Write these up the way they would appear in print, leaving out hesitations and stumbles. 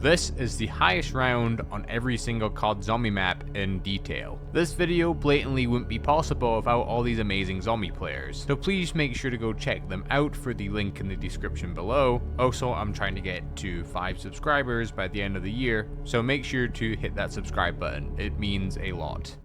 This is the highest round on every single COD zombie map in detail. This video blatantly wouldn't be possible without all these amazing zombie players, so please make sure to go check them out for the link in the description below. Also, I'm trying to get to 5 subscribers by the end of the year, so make sure to hit that subscribe button, it means a lot.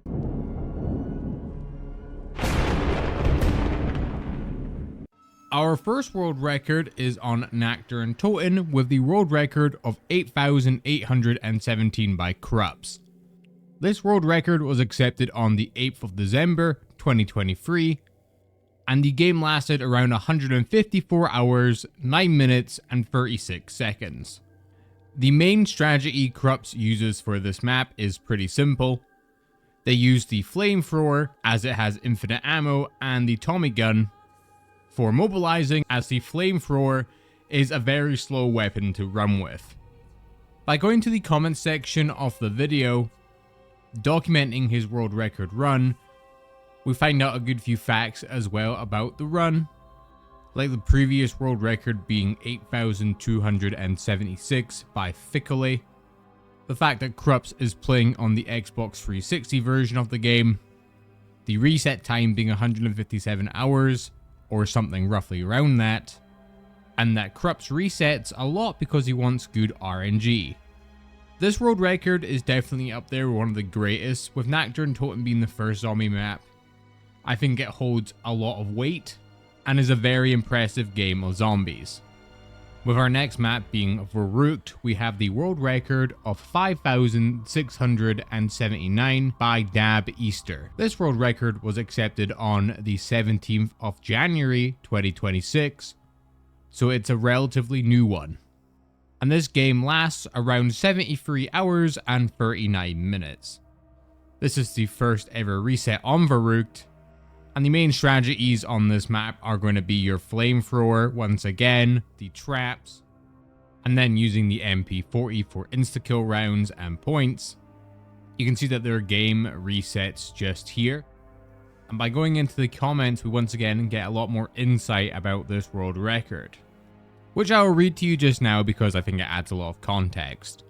Our first world record is on Nacht Der Untoten with the world record of 8,817 by Corrupts. This world record was accepted on the 8th of December 2023, and the game lasted around 154 hours, 9 minutes and 36 seconds. The main strategy Corrupts uses for this map is pretty simple. They use the flamethrower as it has infinite ammo and the Tommy gun for mobilizing, as the flamethrower is a very slow weapon to run with. By going to the comment section of the video, documenting his world record run, we find out a good few facts as well about the run, like the previous world record being 8,276 by Fickle, the fact that Corrupts is playing on the Xbox 360 version of the game, the reset time being 157 hours, or something roughly around that, and that Corrupts resets a lot because he wants good RNG. This world record is definitely up there with one of the greatest, with Nacht Der Untoten being the first zombie map. I think it holds a lot of weight, and is a very impressive game of zombies. With our next map being Verruckt, we have the world record of 5,679 by Dab Easter. This world record was accepted on the 17th of January 2026, so it's a relatively new one. And this game lasts around 73 hours and 39 minutes. This is the first ever reset on Verruckt, and the main strategies on this map are going to be your flamethrower once again, the traps, and then using the MP40 for insta-kill rounds and points. You can see that their game resets just here. And by going into the comments, we once again get a lot more insight about this world record, which I will read to you just now because I think it adds a lot of context.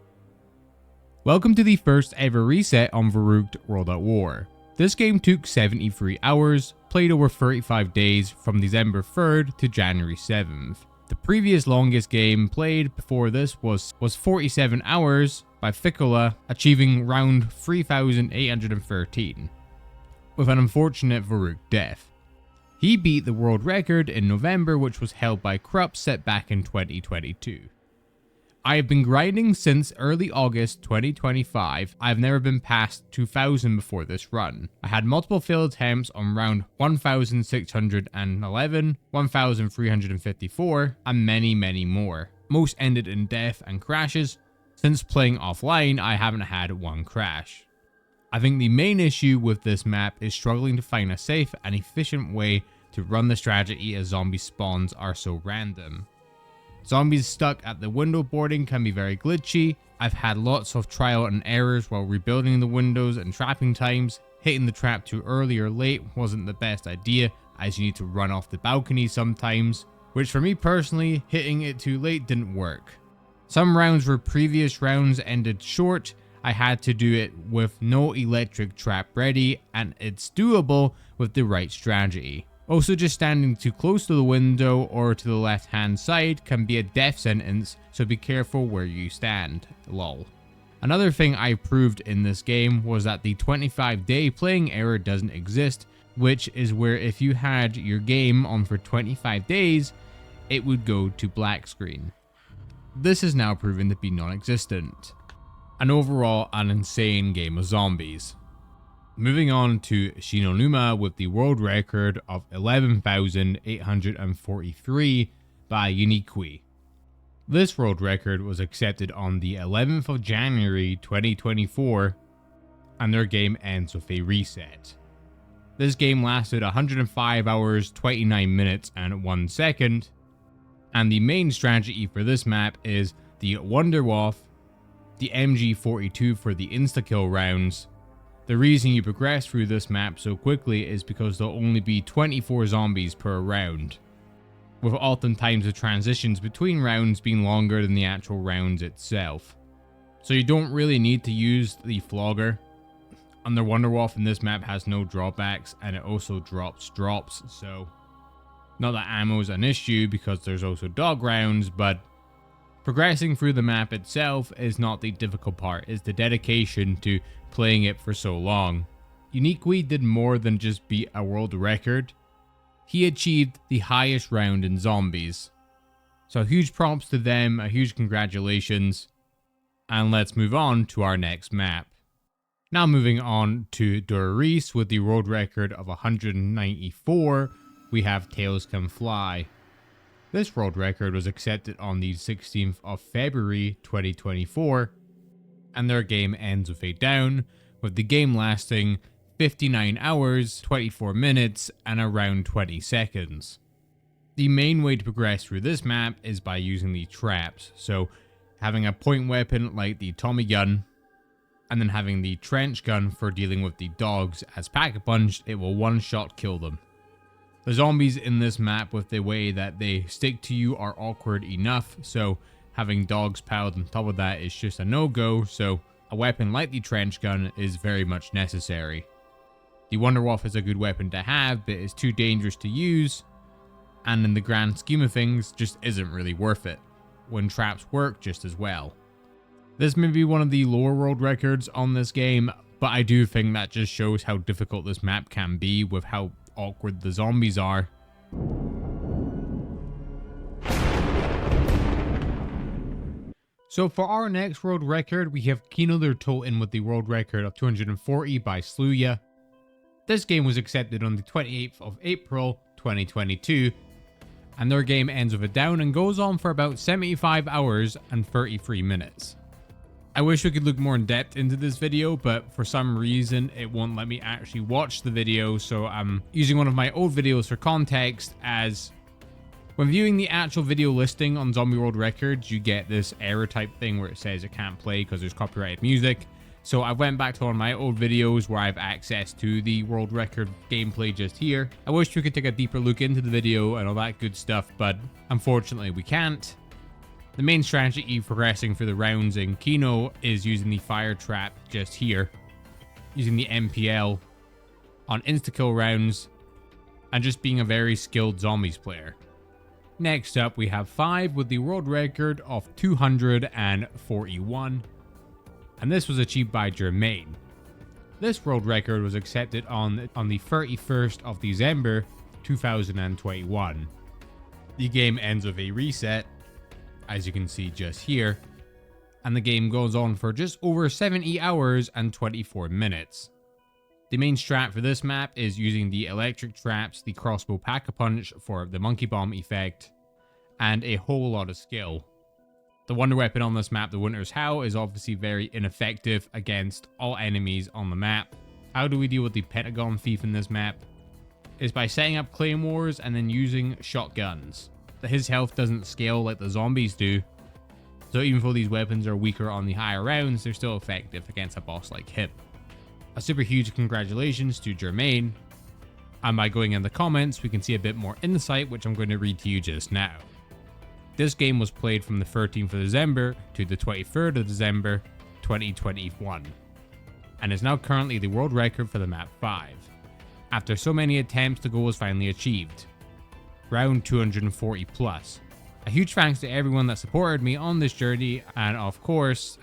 Welcome to the first ever reset on Verruckt World at War. This game took 73 hours, played over 35 days from December 3rd to January 7th. The previous longest game played before this was 47 hours by Fickle, achieving round 3,813, with an unfortunate Verruckt death. He beat the world record in November, which was held by Corrupts set back in 2022. I have been grinding since early August 2025. I have never been past 2,000 before this run. I had multiple failed attempts on round 1,611, 1,354, and many more. Most ended in death and crashes. Since playing offline, I haven't had one crash. I think the main issue with this map is struggling to find a safe and efficient way to run the strategy, as zombie spawns are so random. Zombies stuck at the window boarding can be very glitchy. I've had lots of trial and errors while rebuilding the windows and trapping times. Hitting the trap too early or late wasn't the best idea, as you need to run off the balcony sometimes, which for me personally, hitting it too late didn't work. Some rounds where previous rounds ended short, I had to do it with no electric trap ready, and it's doable with the right strategy. Also, just standing too close to the window or to the left hand side can be a death sentence, so be careful where you stand, lol. Another thing I proved in this game was that the 25-day playing error doesn't exist, which is where if you had your game on for 25 days, it would go to black screen. This is now proven to be non-existent. And overall, an insane game of zombies. Moving on to Shi No Numa with the world record of 11,843 by Uniqui. This world record was accepted on the 11th of January 2024, and their game ends with a reset. This game lasted 105 hours, 29 minutes and 1 second, and the main strategy for this map is the Wunderwaffe, the MG42 for the insta-kill rounds. The reason you progress through this map so quickly is because there'll only be 24 zombies per round, with oftentimes the transitions between rounds being longer than the actual rounds itself. So you don't really need to use the flogger. And the Wonderwolf in this map has no drawbacks, and it also drops, so not that ammo is an issue because there's also dog rounds, but progressing through the map itself is not the difficult part, it's the dedication to playing it for so long. Uniquely did more than just beat a world record. He achieved the highest round in zombies. So huge props to them, a huge congratulations. And let's move on to our next map. Now moving on to Riese with the world record of 194, we have Tails Can Fly. This world record was accepted on the 16th of February 2024, and their game ends with a down, with the game lasting 59 hours, 24 minutes, and around 20 seconds. The main way to progress through this map is by using the traps, so having a point weapon like the Tommy gun, and then having the trench gun for dealing with the dogs. As Pack-a-Punch, it will one-shot kill them. The zombies in this map, with the way that they stick to you, are awkward enough, so having dogs piled on top of that is just a no-go, so a weapon like the trench gun is very much necessary. The Wonderwolf is a good weapon to have, but it's too dangerous to use, and in the grand scheme of things, just isn't really worth it, when traps work just as well. This may be one of the lower world records on this game, but I do think that just shows how difficult this map can be with how awkward the zombies are. So for our next world record, we have Kino Der Toten with the world record of 240 by Sluya. This game was accepted on the 28th of April 2022, and their game ends with a down and goes on for about 75 hours and 33 minutes. I wish we could look more in depth into this video, but for some reason it won't let me actually watch the video, so I'm using one of my old videos for context, as when viewing the actual video listing on Zombie World Records, you get this error type thing where it says it can't play because there's copyrighted music. So I went back to one of my old videos where I have access to the world record gameplay just here. I wish we could take a deeper look into the video and all that good stuff, but unfortunately we can't. The main strategy progressing through the rounds in Kino is using the fire trap just here, using the MPL on insta-kill rounds, and just being a very skilled zombies player. Next up, we have 5 with the world record of 241, and this was achieved by Jermaine. This world record was accepted on the 31st of December 2021. The game ends with a reset, as you can see just here, and the game goes on for just over 70 hours and 24 minutes. The main strat for this map is using the electric traps, the crossbow Pack-a-Punch for the monkey bomb effect, and a whole lot of skill. The wonder weapon on this map, the Winter's Howl, is obviously very ineffective against all enemies on the map. How do we deal with the Pentagon Thief in this map? Is by setting up claymores and then using shotguns. His health doesn't scale like the zombies do, so even though these weapons are weaker on the higher rounds, they're still effective against a boss like him. A super huge congratulations to Jermaine, and by going in the comments we can see a bit more insight, which I'm going to read to you just now. This game was played from the 13th of December to the 23rd of December 2021, and is now currently the world record for the map 5. After so many attempts, the goal was finally achieved. Round 240 plus. A huge thanks to everyone that supported me on this journey, and of course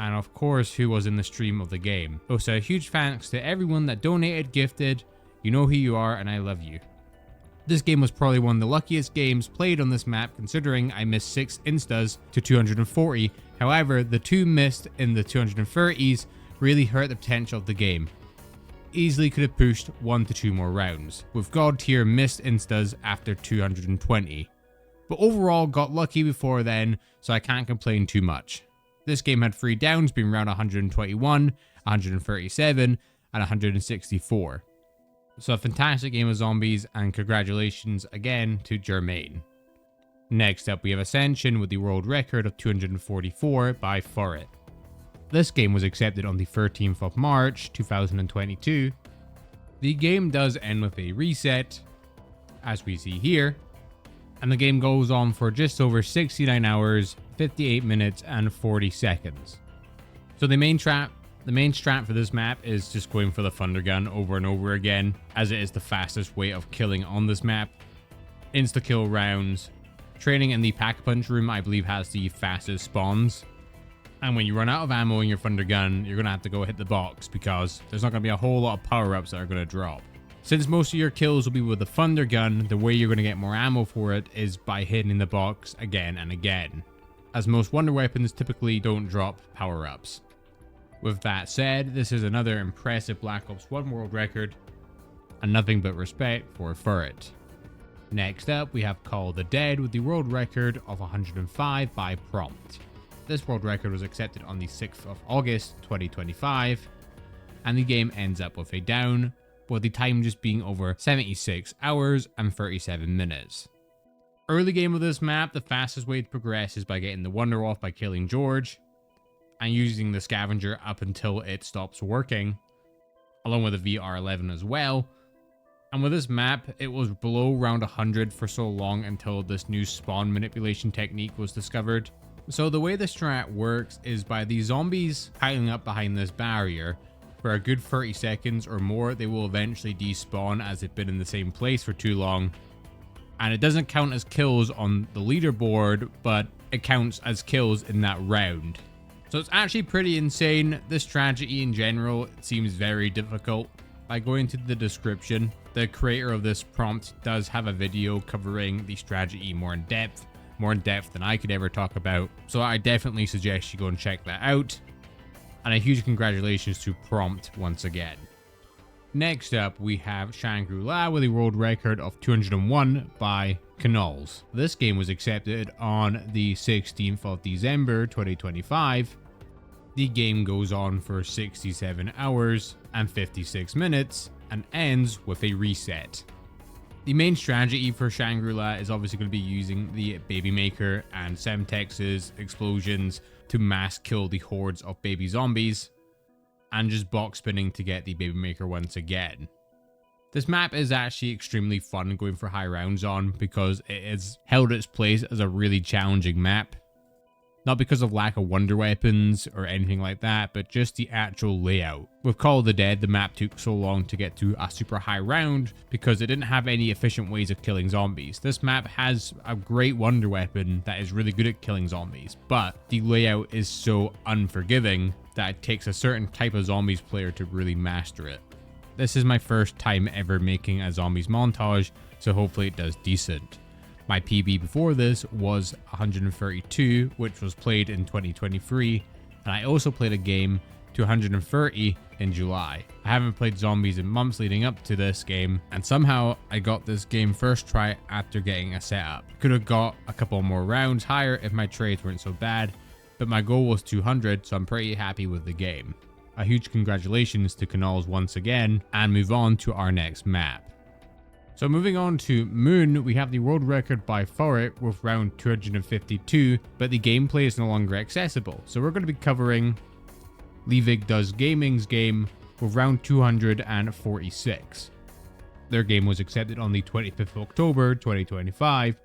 who was in the stream of the game. Also a huge thanks to everyone that donated, gifted. You know who you are, and I love you. This game was probably one of the luckiest games played on this map, considering I missed 6 instas to 240. However, the 2 missed in the 230s really hurt the potential of the game. Easily could have pushed 1 to 2 more rounds, with God tier missed instas after 220. But overall got lucky before then, so I can't complain too much. This game had 3 downs, being round 121, 137, and 164. So a fantastic game of zombies, and congratulations again to Jermaine. Next up we have Ascension with the world record of 244 by Furret. This game was accepted on the 13th of March 2022. The game does end with a reset, as we see here, and the game goes on for just over 69 hours, 58 minutes and 40 seconds. So the main strat for this map is just going for the thunder gun over and over again, as it is the fastest way of killing on this map. Insta-kill rounds. Training in the pack-a-punch room, I believe, has the fastest spawns. And when you run out of ammo in your thunder gun, you're going to have to go hit the box, because there's not going to be a whole lot of power-ups that are going to drop. Since most of your kills will be with the thunder gun, the way you're going to get more ammo for it is by hitting the box again and again, as most wonder weapons typically don't drop power-ups. With that said, this is another impressive Black Ops 1 world record, and nothing but respect for it. Next up, we have Call of the Dead with the world record of 105 by Prompt. This world record was accepted on the 6th of August 2025, and the game ends up with a down, with the time just being over 76 hours and 37 minutes. Early game of this map, the fastest way to progress is by getting the Wonder off by killing George, and using the scavenger up until it stops working, along with the VR11 as well. And with this map, it was below round 100 for so long until this new spawn manipulation technique was discovered. So the way the strat works is by the zombies piling up behind this barrier. For a good 30 seconds or more, they will eventually despawn as they've been in the same place for too long. And it doesn't count as kills on the leaderboard, but it counts as kills in that round. So it's actually pretty insane. This strategy in general, it seems very difficult. By going to the description, the creator of this prompt does have a video covering the strategy more in depth than I could ever talk about. So I definitely suggest you go and check that out. And a huge congratulations to Prompt once again. Next up, we have Shangri-La with a world record of 201 by Chronicles. This game was accepted on the 16th of December 2025. The game goes on for 67 hours and 56 minutes and ends with a reset. The main strategy for Shangri-La is obviously going to be using the Baby Maker and Semtex's explosions to mass kill the hordes of baby zombies, and just box spinning to get the Baby Maker once again. This map is actually extremely fun going for high rounds on, because it has held its place as a really challenging map. Not because of lack of wonder weapons or anything like that, but just the actual layout. With Call of the Dead, the map took so long to get to a super high round because it didn't have any efficient ways of killing zombies. This map has a great wonder weapon that is really good at killing zombies, but the layout is so unforgiving that it takes a certain type of zombies player to really master it. This is my first time ever making a zombies montage, so hopefully it does decent. My PB before this was 132, which was played in 2023, and I also played a game to 130 in July. I haven't played zombies in months leading up to this game, and somehow I got this game first try after getting a setup. Could have got a couple more rounds higher if my trades weren't so bad, but my goal was 200, so I'm pretty happy with the game. A huge congratulations to Chronicles once again, and move on to our next map. So moving on to Moon, we have the world record by Forest with round 252, but the gameplay is no longer accessible. So we're going to be covering Leavig Does Gaming's game with round 246. Their game was accepted on the 25th of October 2025,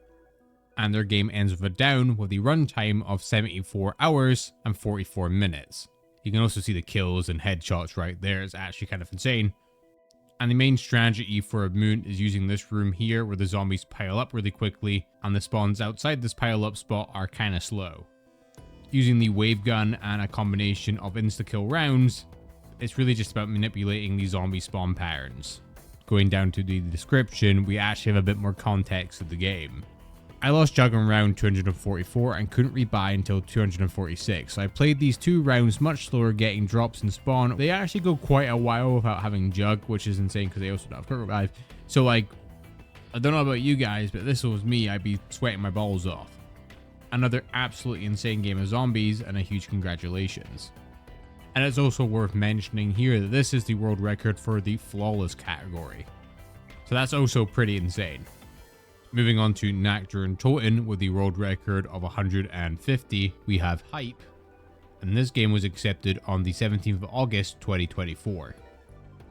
and their game ends with a down with a runtime of 74 hours and 44 minutes. You can also see the kills and headshots right there. It's actually kind of insane. And the main strategy for Moon is using this room here where the zombies pile up really quickly and the spawns outside this pile up spot are kind of slow. Using the wave gun and a combination of insta-kill rounds, it's really just about manipulating the zombie spawn patterns. Going down to the description, we actually have a bit more context of the game. I lost Jug in round 244 and couldn't rebuy until 246, so I played these two rounds much slower, getting drops and spawn. They actually go quite a while without having Jug, which is insane because they also don't have quick revive. So like, I don't know about you guys, but this was me, I'd be sweating my balls off. Another absolutely insane game of zombies, and a huge congratulations. And it's also worth mentioning here that this is the world record for the flawless category. So that's also pretty insane. Moving on to Nacht Der Untoten with the world record of 150, we have Hype, and this game was accepted on the 17th of August 2024.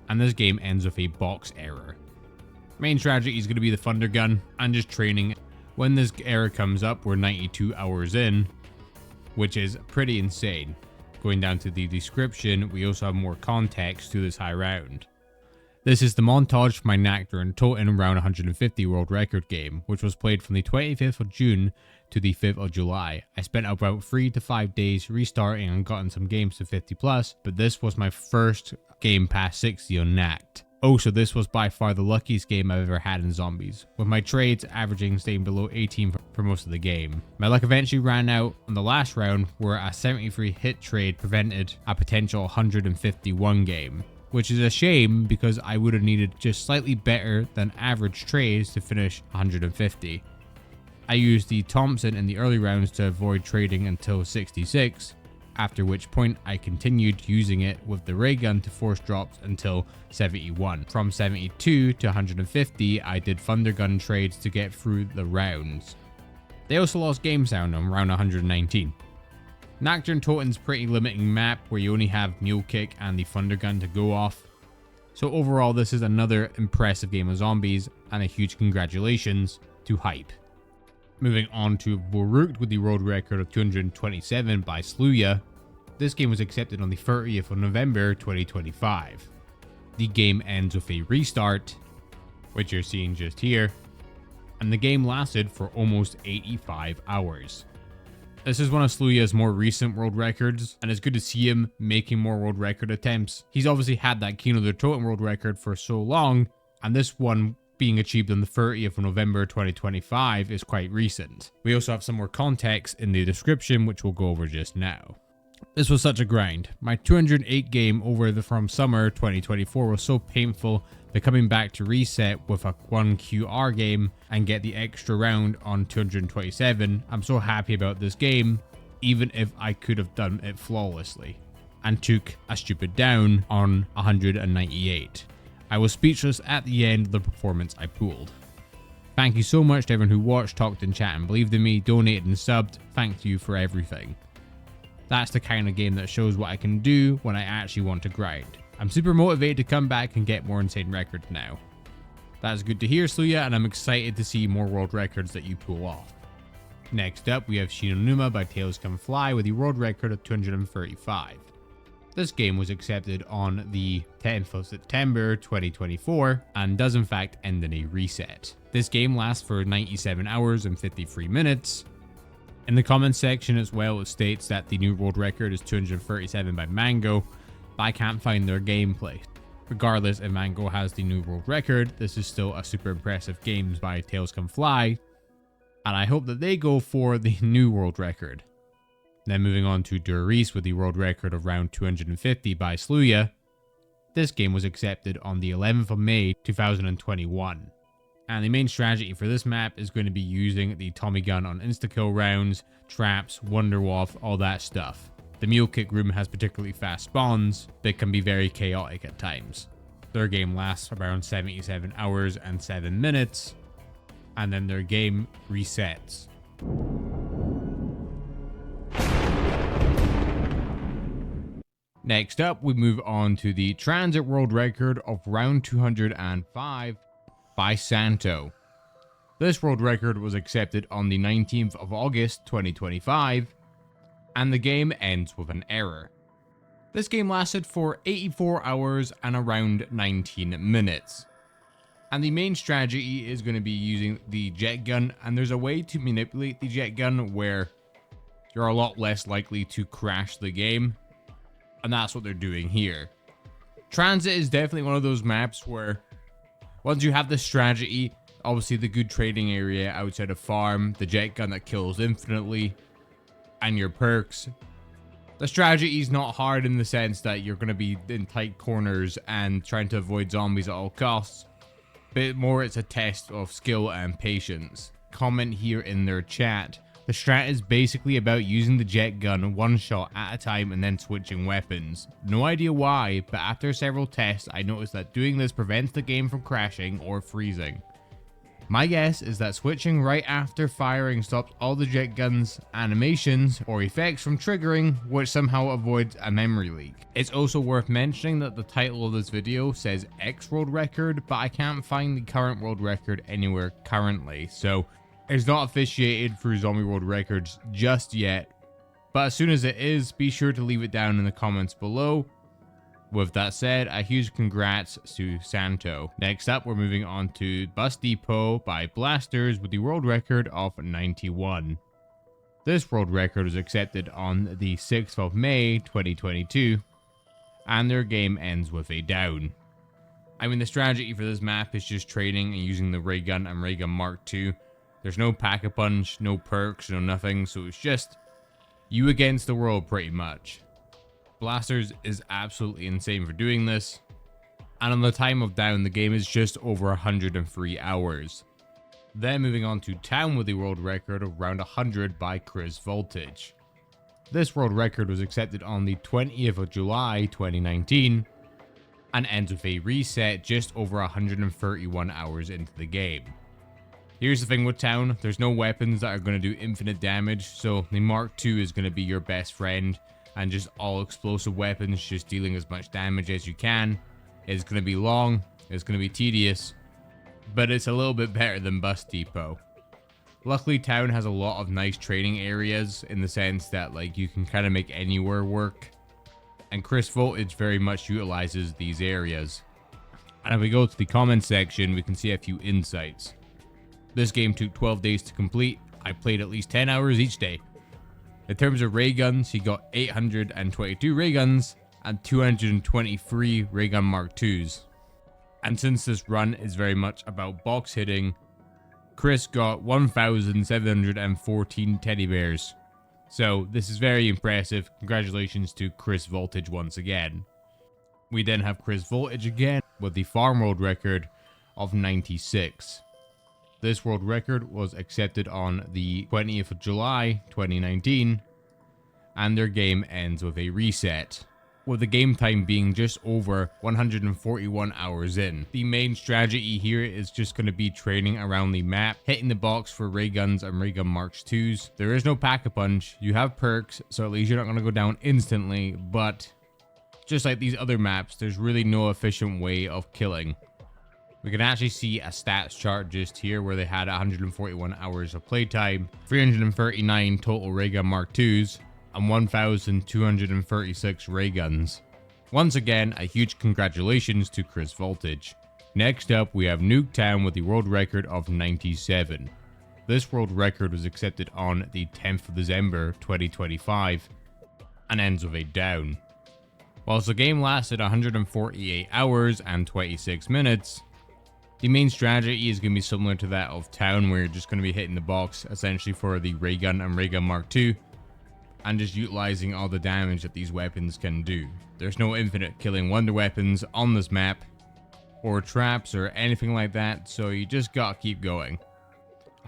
And this game ends with a box error. Main strategy is going to be the thunder gun and just training. When this error comes up, we're 92 hours in, which is pretty insane. Going down to the description, we also have more context to this high round. This is the montage for my Nacht Der Untoten round 150 world record game, which was played from the 25th of June to the 5th of July. I spent about 3 to 5 days restarting and gotten some games to 50 plus, but this was my first game past 60 on Nacht. Also, this was by far the luckiest game I've ever had in zombies, with my trades averaging staying below 18 for most of the game. My luck eventually ran out on the last round, where a 73 hit trade prevented a potential 151 game, which is a shame because I would have needed just slightly better than average trades to finish 150. I used the Thompson in the early rounds to avoid trading until 66, after which point I continued using it with the ray gun to force drops until 71. From 72 to 150, I did thunder gun trades to get through the rounds. They also lost game sound on round 119. Nacht Der Untoten's pretty limiting map where you only have mule kick and the thunder gun to go off. So overall, this is another impressive game of zombies, and a huge congratulations to Hype. Moving on to Verruckt with the world record of 227 by Sluya. This game was accepted on the 30th of November 2025. The game ends with a restart, which you're seeing just here, and the game lasted for almost 85 hours. This is one of Sluya's more recent world records, and it's good to see him making more world record attempts. He's obviously had that Kino Der Toten world record for so long, and this one being achieved on the 30th of November 2025 is quite recent. We also have some more context in the description, which we'll go over just now. This was such a grind. My 208 game over from summer 2024 was so painful that coming back to reset with a 1QR game and get the extra round on 227, I'm so happy about this game, even if I could have done it flawlessly, and took a stupid down on 198. I was speechless at the end of the performance I pulled. Thank you so much to everyone who watched, talked in chat and believed in me, donated and subbed. Thank you for everything. That's the kind of game that shows what I can do when I actually want to grind. I'm super motivated to come back and get more insane records now. That's good to hear, Sluya, and I'm excited to see more world records that you pull off. Next up, we have Shi No Numa by Tales Come Fly with the world record of 235. This game was accepted on the 10th of September 2024 and does in fact end in a reset. This game lasts for 97 hours and 53 minutes. In the comments section as well, it states that the new world record is 237 by Mango, but I can't find their gameplay. Regardless if Mango has the new world record, this is still a super impressive game by Tales Come Fly, and I hope that they go for the new world record. Then moving on to Riese with the world record of round 250 by Sluya. This game was accepted on the 11th of May 2021. And the main strategy for this map is going to be using the Tommy gun on insta-kill rounds, traps, Wonderwaff, all that stuff. The mule kick room has particularly fast spawns, but can be very chaotic at times. Their game lasts around 77 hours and 7 minutes, and then their game resets. Next up, we move on to the Tranzit world record of round 205 by Santo. This world record was accepted on the 19th of August 2025, and the game ends with an error. This game lasted for 84 hours and around 19 minutes. And the main strategy is going to be using the jet gun, and there's a way to manipulate the jet gun where you're a lot less likely to crash the game. And that's what they're doing here. Tranzit is definitely one of those maps where once you have the strategy, obviously the good trading area outside of farm, the jet gun that kills infinitely, and your perks, the strategy is not hard in the sense that you're going to be in tight corners and trying to avoid zombies at all costs, but more it's a test of skill and patience. Comment here in their chat. The strat is basically about using the jet gun one shot at a time and then switching weapons. No idea why, but after several tests I noticed that doing this prevents the game from crashing or freezing. My guess is that switching right after firing stops all the jet gun's animations or effects from triggering, which somehow avoids a memory leak. It's also worth mentioning that the title of this video says X world record, but I can't find the current world record anywhere currently, so it's not officiated through Zombie World Records just yet, But as soon as it is, be sure to leave it down in the comments below. With that said, a huge congrats to Santo. Next up, we're moving on to Bus Depot by Blasters with the world record of 91. This world record was accepted on the 6th of May 2022, and their game ends with a down. I mean, the strategy for this map is just trading and using the ray gun and ray gun Mark II. There's no pack-a-punch, no perks, no nothing, so it's just you against the world pretty much. Blasters is absolutely insane for doing this, and on the time of down, the game is just over 103 hours. Then moving on to Town with the world record of around 100 by Chris Voltage. This world record was accepted on the 20th of July 2019, and ends with a reset just over 131 hours into the game. Here's the thing with Town, there's no weapons that are going to do infinite damage, so the Mark II is going to be your best friend, and just all explosive weapons just dealing as much damage as you can. It's going to be long, it's going to be tedious, but it's a little bit better than Bus Depot. Luckily, Town has a lot of nice training areas in the sense that like you can kind of make anywhere work, and Chris Voltage very much utilizes these areas. And if we go to the comments section, we can see a few insights. This game took 12 days to complete. I played at least 10 hours each day. In terms of ray guns, he got 822 ray guns and 223 ray gun Mark IIs. And since this run is very much about box hitting, Chris got 1,714 teddy bears. So this is very impressive. Congratulations to Chris Voltage once again. We then have Chris Voltage again with the farm world record of 96. This world record was accepted on the 20th of July 2019, and their game ends with a reset, with the game time being just over 141 hours in. The main strategy here is just going to be training around the map, hitting the box for ray guns and ray gun Mark IIs. There is no pack-a-punch, you have perks, so at least you're not going to go down instantly, but just like these other maps, there's really no efficient way of killing. We can actually see a stats chart just here where they had 141 hours of playtime, 339 total ray gun Mark IIs, and 1,236 ray guns. Once again, a huge congratulations to Chris Voltage. Next up, we have Nuketown with the world record of 97. This world record was accepted on the 10th of December 2025, and ends with a down. Whilst the game lasted 148 hours and 26 minutes, the main strategy is going to be similar to that of Town, where you're just going to be hitting the box essentially for the ray gun and ray gun Mark II, and just utilizing all the damage that these weapons can do. There's no infinite killing wonder weapons on this map, or traps or anything like that, so you just gotta keep going.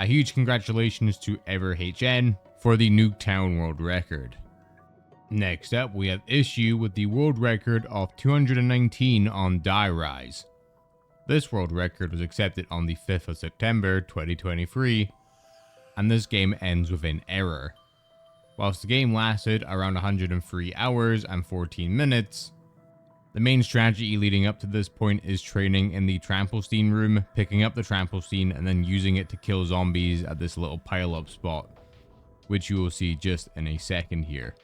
A huge congratulations to EverHN for the Nuketown world record. Next up, we have Issue with the world record of 219 on Die Rise. This world record was accepted on the 5th of September 2023, and this game ends with an error. Whilst the game lasted around 103 hours and 14 minutes, the main strategy leading up to this point is training in the Trampoline room, picking up the Trampoline and then using it to kill zombies at this little pile-up spot, which you will see just in a second here.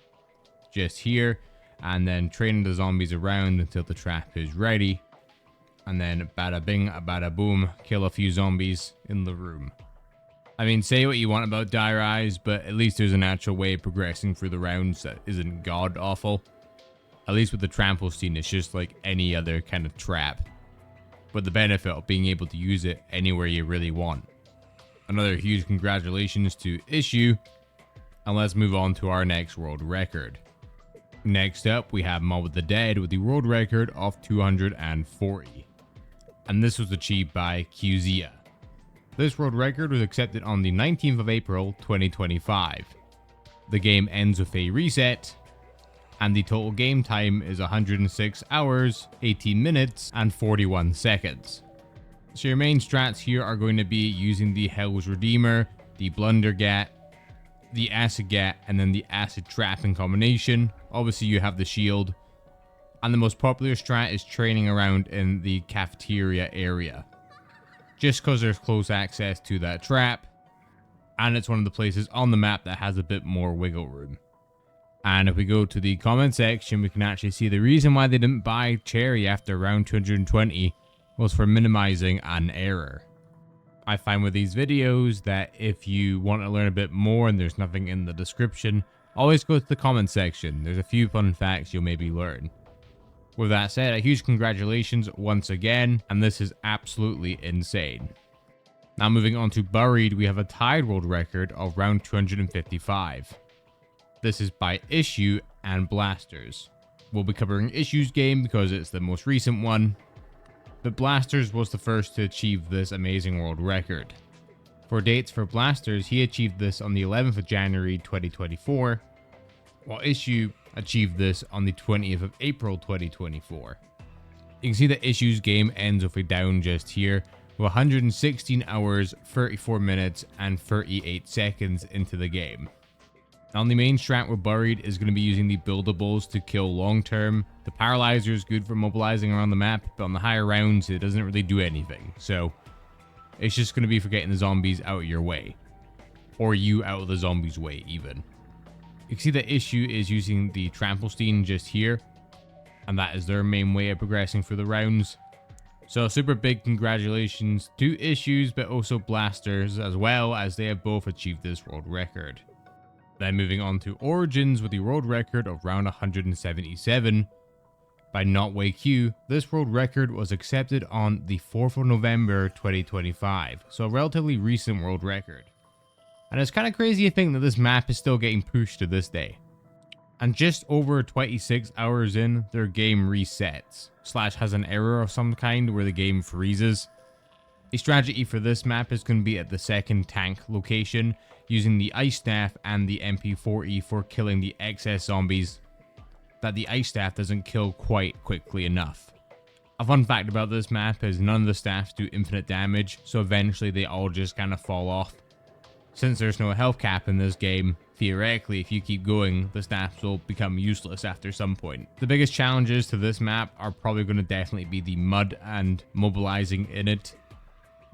Just here, and then training the zombies around until the trap is ready, and then bada bing, bada boom, kill a few zombies in the room. I mean, say what you want about Die Rise, but at least there's an actual way of progressing through the rounds that isn't god awful. At least with the Trampoline, it's just like any other kind of trap, but the benefit of being able to use it anywhere you really want. Another huge congratulations to Issue, and let's move on to our next world record. Next up, we have Mob of the Dead with the world record of 240. And this was achieved by QZia. This world record was accepted on the 19th of April 2025. The game ends with a reset, and the total game time is 106 hours, 18 minutes, and 41 seconds. So your main strats here are going to be using the Hell's Redeemer, the Blunder Gat, the Acid Gat, and then the Acid Trap in combination. Obviously you have the shield. And the most popular strat is training around in the cafeteria area, just because there's close access to that trap, and it's one of the places on the map that has a bit more wiggle room. And if we go to the comment section, we can actually see the reason why they didn't buy Cherry after round 220 was for minimizing an error. I find with these videos that if you want to learn a bit more and there's nothing in the description, always go to the comment section. There's a few fun facts you'll maybe learn. With that said, a huge congratulations once again, and this is absolutely insane. Now moving on to Buried, we have a tied world record of round 255. This is by issue and blasters. We'll be covering issues game because it's the most recent one, but blasters was the first to achieve this amazing world record. For dates for blasters, he achieved this on the 11th of January 2024, while issue achieved this on the 20th of April 2024. You can see that issues game ends with a down just here, with 116 hours, 34 minutes, and 38 seconds into the game. On the main strat with Buried is going to be using the buildables to kill long term. The paralyzer is good for mobilizing around the map, but on the higher rounds it doesn't really do anything. So it's just going to be for getting the zombies out of your way. Or you out of the zombies' way even. You can see the issue is using the Tramplestein just here. And that is their main way of progressing through the rounds. So super big congratulations to issues, but also blasters as well, as they have both achieved this world record. Then moving on to Origins with the world record of round 177 by NotWayQ. This world record was accepted on the 4th of November 2025, so a relatively recent world record. And it's kind of crazy to think that this map is still getting pushed to this day. And just over 26 hours in, their game resets, / has an error of some kind where the game freezes. The strategy for this map is going to be at the second tank location, using the Ice Staff and the MP40 for killing the excess zombies that the Ice Staff doesn't kill quite quickly enough. A fun fact about this map is none of the staffs do infinite damage, so eventually they all just kind of fall off. Since there's no health cap in this game, theoretically if you keep going, the staffs will become useless after some point. The biggest challenges to this map are probably going to definitely be the mud and mobilizing in it.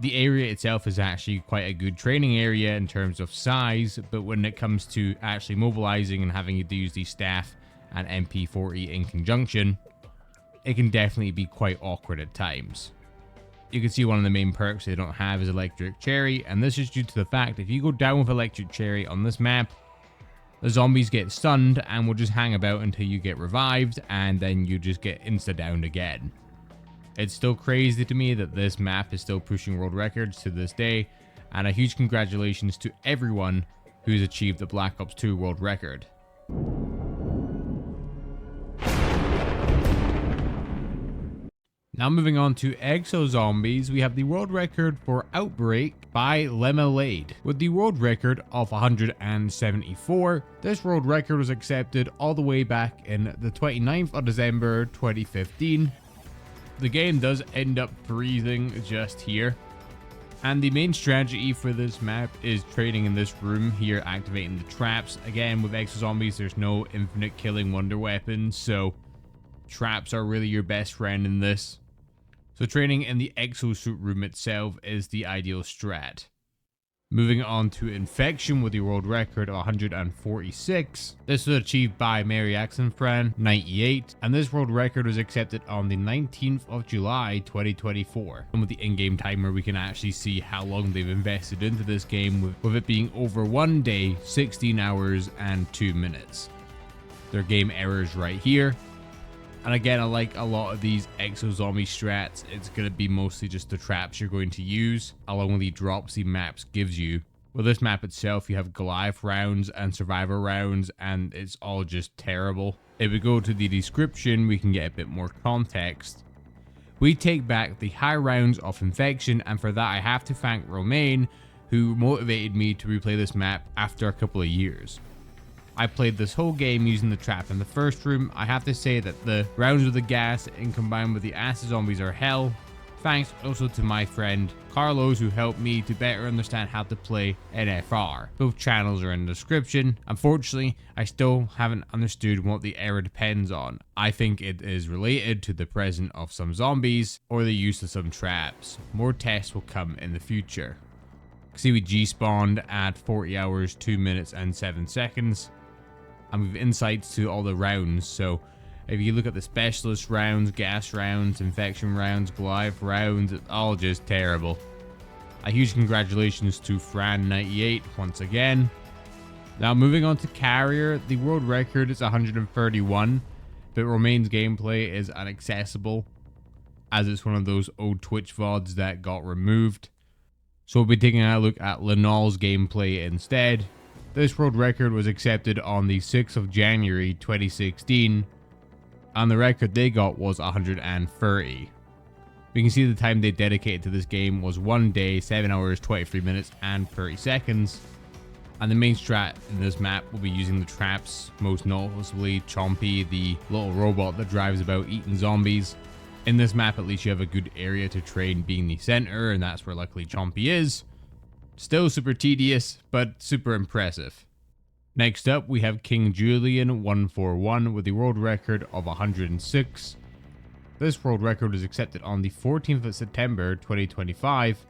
The area itself is actually quite a good training area in terms of size, but when it comes to actually mobilizing and having to use the staff and MP40 in conjunction, it can definitely be quite awkward at times. You can see one of the main perks they don't have is Electric Cherry, and this is due to the fact if you go down with Electric Cherry on this map, the zombies get stunned and will just hang about until you get revived, and then you just get insta-downed again. It's still crazy to me that this map is still pushing world records to this day, and a huge congratulations to everyone who's achieved the Black Ops 2 world record. Now moving on to Exo Zombies, we have the world record for Outbreak by Lemonade. With the world record of 174, this world record was accepted all the way back in the 29th of December 2015. The game does end up freezing just here. And the main strategy for this map is trading in this room here, activating the traps. Again, with Exo Zombies, there's no infinite killing wonder weapons, so traps are really your best friend in this. So training in the exosuit room itself is the ideal strat. Moving on to Infection with the world record of 146. This was achieved by Mary Axenfran 98, and this world record was accepted on the 19th of July 2024. And with the in-game timer, we can actually see how long they've invested into this game, with it being over 1 day, 16 hours, and 2 minutes. Their game errors right here. And again, I like a lot of these Exo Zombie strats. It's going to be mostly just the traps you're going to use, along with the drops the maps gives you. With this map itself, you have Goliath rounds and Survivor rounds, and it's all just terrible. If we go to the description, we can get a bit more context. We take back the high rounds of Infection, and for that I have to thank Romain, who motivated me to replay this map after a couple of years. I played this whole game using the trap in the first room. I have to say that the rounds with the gas and combined with the acid zombies are hell. Thanks also to my friend Carlos, who helped me to better understand how to play NFR. Both channels are in the description. Unfortunately, I still haven't understood what the error depends on. I think it is related to the presence of some zombies or the use of some traps. More tests will come in the future. See, we G-spawned at 40 hours, 2 minutes and 7 seconds. and we've insights to all the rounds. So if you look at the specialist rounds, gas rounds, infection rounds, Goliath rounds, it's all just terrible. A huge congratulations to Fran98 once again. Now moving on to Carrier, the world record is 131, but Romaine's gameplay is inaccessible, as it's one of those old Twitch VODs that got removed. So we'll be taking a look at Linal's gameplay instead. This world record was accepted on the 6th of January 2016, and the record they got was 130. We can see the time they dedicated to this game was 1 day, 7 hours, 23 minutes, and 30 seconds. And the main strat in this map will be using the traps, most noticeably Chompy, the little robot that drives about eating zombies. In this map, at least you have a good area to train being the center, and that's where luckily Chompy is. Still super tedious, but super impressive. Next up, we have King Julian 141 with the world record of 106. This world record was accepted on the 14th of September 2025,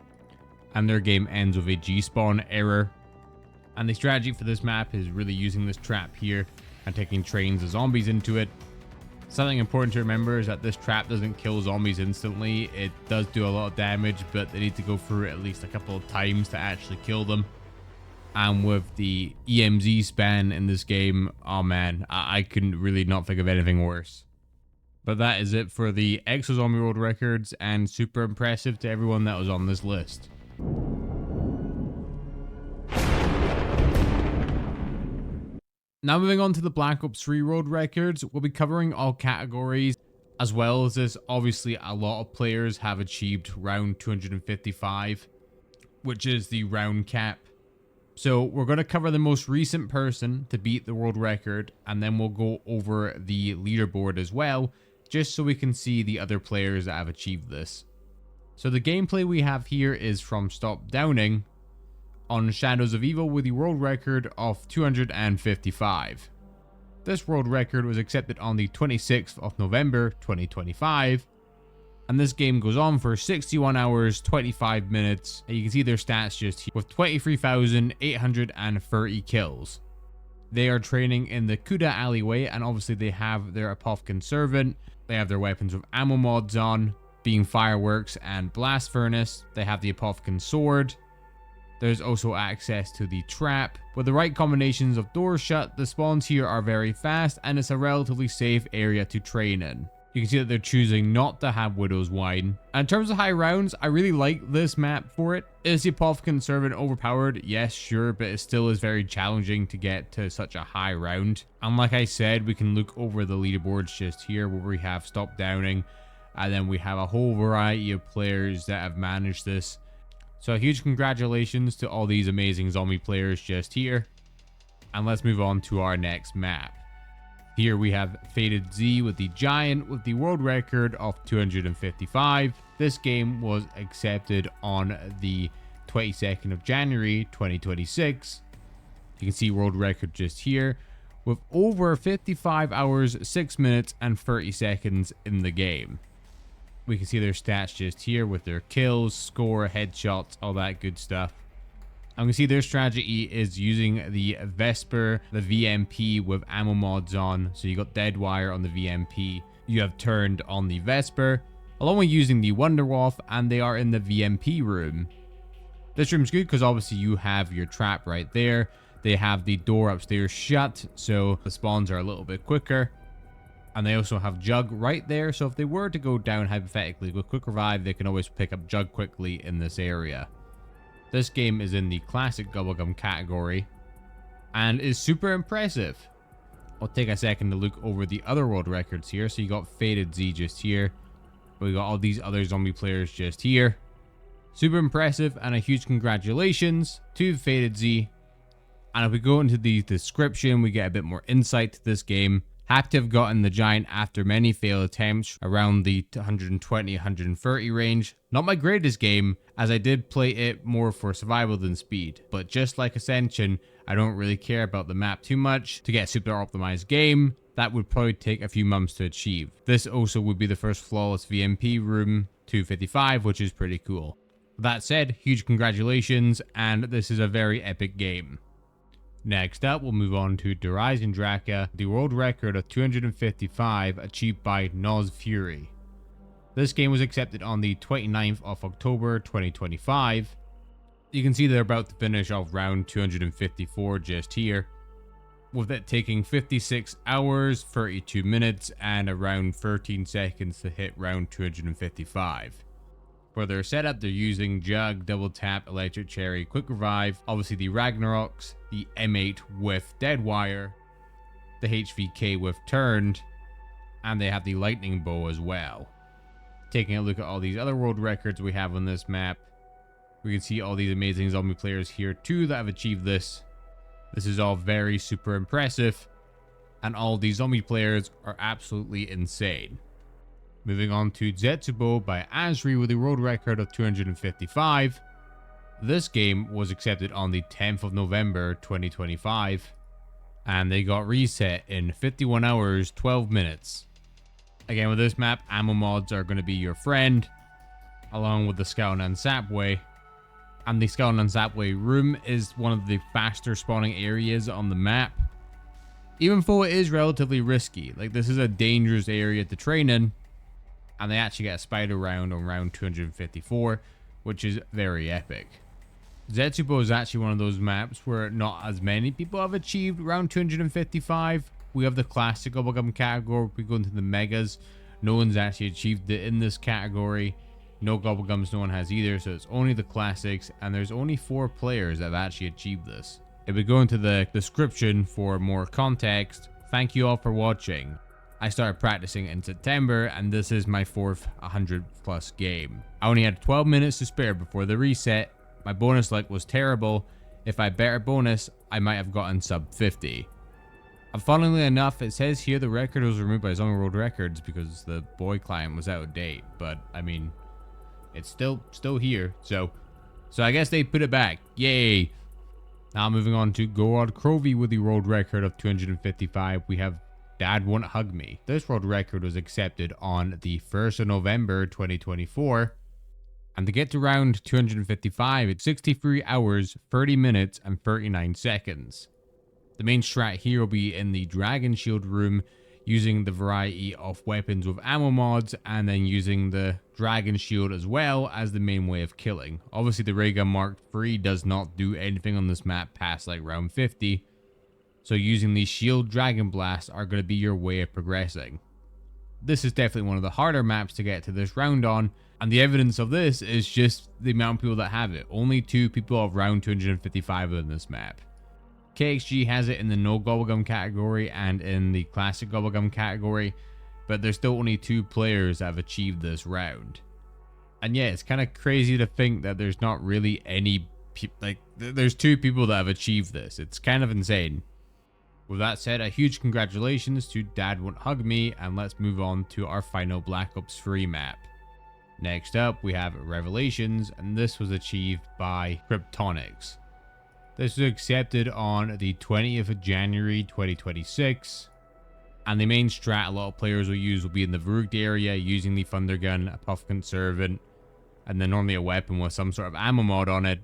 and their game ends with a G-spawn error. And the strategy for this map is really using this trap here and taking trains of zombies into it. Something important to remember is that this trap doesn't kill zombies instantly. It does do a lot of damage, but they need to go through it at least a couple of times to actually kill them. And with the EMZ span in this game, oh man, I couldn't really not think of anything worse. But that is it for the Exo Zombie world records, and super impressive to everyone that was on this list. Now moving on to the Black Ops 3 world records, we'll be covering all categories. As well as this, obviously a lot of players have achieved round 255, which is the round cap. So we're going to cover the most recent person to beat the world record, and then we'll go over the leaderboard as well, just so we can see the other players that have achieved this. So the gameplay we have here is from Stop Downing on Shadows of Evil with the world record of 255. This world record was accepted on the 26th of November 2025, and this game goes on for 61 hours 25 minutes, and you can see their stats just here with 23,830 kills. They are training in the Kuda alleyway, and obviously they have their Apothecon servant, they have their weapons with ammo mods on, being fireworks and blast furnace. They have the Apothecon sword. There's also access to the trap. With the right combinations of doors shut, the spawns here are very fast, and it's a relatively safe area to train in. You can see that they're choosing not to have Widow's Wine. And in terms of high rounds, I really like this map for it. Is the Apothecon servant overpowered? Yes, sure, but it still is very challenging to get to such a high round. And like I said, we can look over the leaderboards just here where we have Stop Downing, and then we have a whole variety of players that have managed this. So a huge congratulations to all these amazing zombie players just here. And let's move on to our next map. Here we have Faded Z with the Giant with the world record of 255. This game was accepted on the 22nd of January 2026. You can see world record just here with over 55 hours, 6 minutes and 30 seconds in the game. We can see their stats just here with their kills, score, headshots, all that good stuff. And we can see their strategy is using the Vesper, the VMP with ammo mods on. So you got Dead Wire on the VMP. You have turned on the Vesper, along with using the Wonderwolf, and they are in the VMP room. This room's good because obviously you have your trap right there. They have the door upstairs shut, so the spawns are a little bit quicker. And they also have Jug right there, so if they were to go down hypothetically with Quick Revive, they can always pick up Jug quickly in this area. This game is in the classic Bubblegum category and is super impressive. I'll take a second to look over the other world records here. So you got Faded Z just here. We got all these other zombie players just here. Super impressive, and a huge congratulations to Faded Z. And if we go into the description, we get a bit more insight to this game. Happy to have gotten the Giant after many failed attempts around the 120-130 range. Not my greatest game, as I did play it more for survival than speed. But just like Ascension, I don't really care about the map too much. To get a super optimized game, that would probably take a few months to achieve. This also would be the first flawless VMP room 255, which is pretty cool. That said, huge congratulations, and this is a very epic game. Next up, we'll move on to Der Eisendrache, the world record of 255 achieved by Noz Fury. This game was accepted on the 29th of October 2025. You can see they're about to finish off round 254 just here, with it taking 56 hours, 32 minutes, and around 13 seconds to hit round 255. For their setup, they're using Jug, Double Tap, Electric Cherry, Quick Revive, obviously the Ragnaroks, the M8 with Dead Wire, the HVK with Turned, and they have the Lightning Bow as well. Taking a look at all these other world records we have on this map, we can see all these amazing zombie players here too that have achieved this. This is all very super impressive, and all these zombie players are absolutely insane. Moving on to Zetsubou by Asri with a world record of 255. This game was accepted on the 10th of November 2025, and they got reset in 51 hours 12 minutes. Again, with this map, ammo mods are going to be your friend, along with the Scownan Sapway. And the Scownan Sapway room is one of the faster spawning areas on the map. Even though it is relatively risky, like this is a dangerous area to train in, and they actually get a spider round on round 254, which is very epic. Zetsubou is actually one of those maps where not as many people have achieved round 255. We have the classic bubblegum category. We go into the megas. No one's actually achieved it in this category. No gobblegums, no one has either, so it's only the classics, and there's only 4 players that have actually achieved this. If we go into the description for more context, thank you all for watching. I started practicing in September, and this is my 4th 100 plus game. I only had 12 minutes to spare before the reset. My bonus luck was terrible. If I better bonus, I might have gotten sub 50. Funnily enough, it says here the record was removed by Zombie World Records because the boy client was out of date, but I mean, it's still here, so I guess they put it back. Yay! Now moving on to Gorod Krovi with the world record of 255, we have Dad Won't Hug Me. This world record was accepted on the 1st of November 2024, and to get to round 255, it's 63 hours, 30 minutes, and 39 seconds. The main strat here will be in the Dragon Shield room, using the variety of weapons with ammo mods, and then using the Dragon Shield as well as the main way of killing. Obviously the Ray Gun Mark III does not do anything on this map past like round 50, so using the Shield Dragon Blast are going to be your way of progressing. This is definitely one of the harder maps to get to this round on, and the evidence of this is just the amount of people that have it. Only 2 people have round 255 in this map. KXG has it in the no gobblegum category and in the classic gobblegum category, but there's still only 2 players that have achieved this round. And yeah, it's kind of crazy to think that there's not really any there's 2 people that have achieved this. It's kind of insane. With that said, a huge congratulations to Dad Won't Hug Me, and let's move on to our final Black Ops 3 map. Next up, we have Revelations, and this was achieved by Kryptonics. This was accepted on the 20th of January 2026, and the main strat a lot of players will use will be in the Verruckt area, using the Thunder Gun, a Puffkin Servant, and then normally a weapon with some sort of ammo mod on it,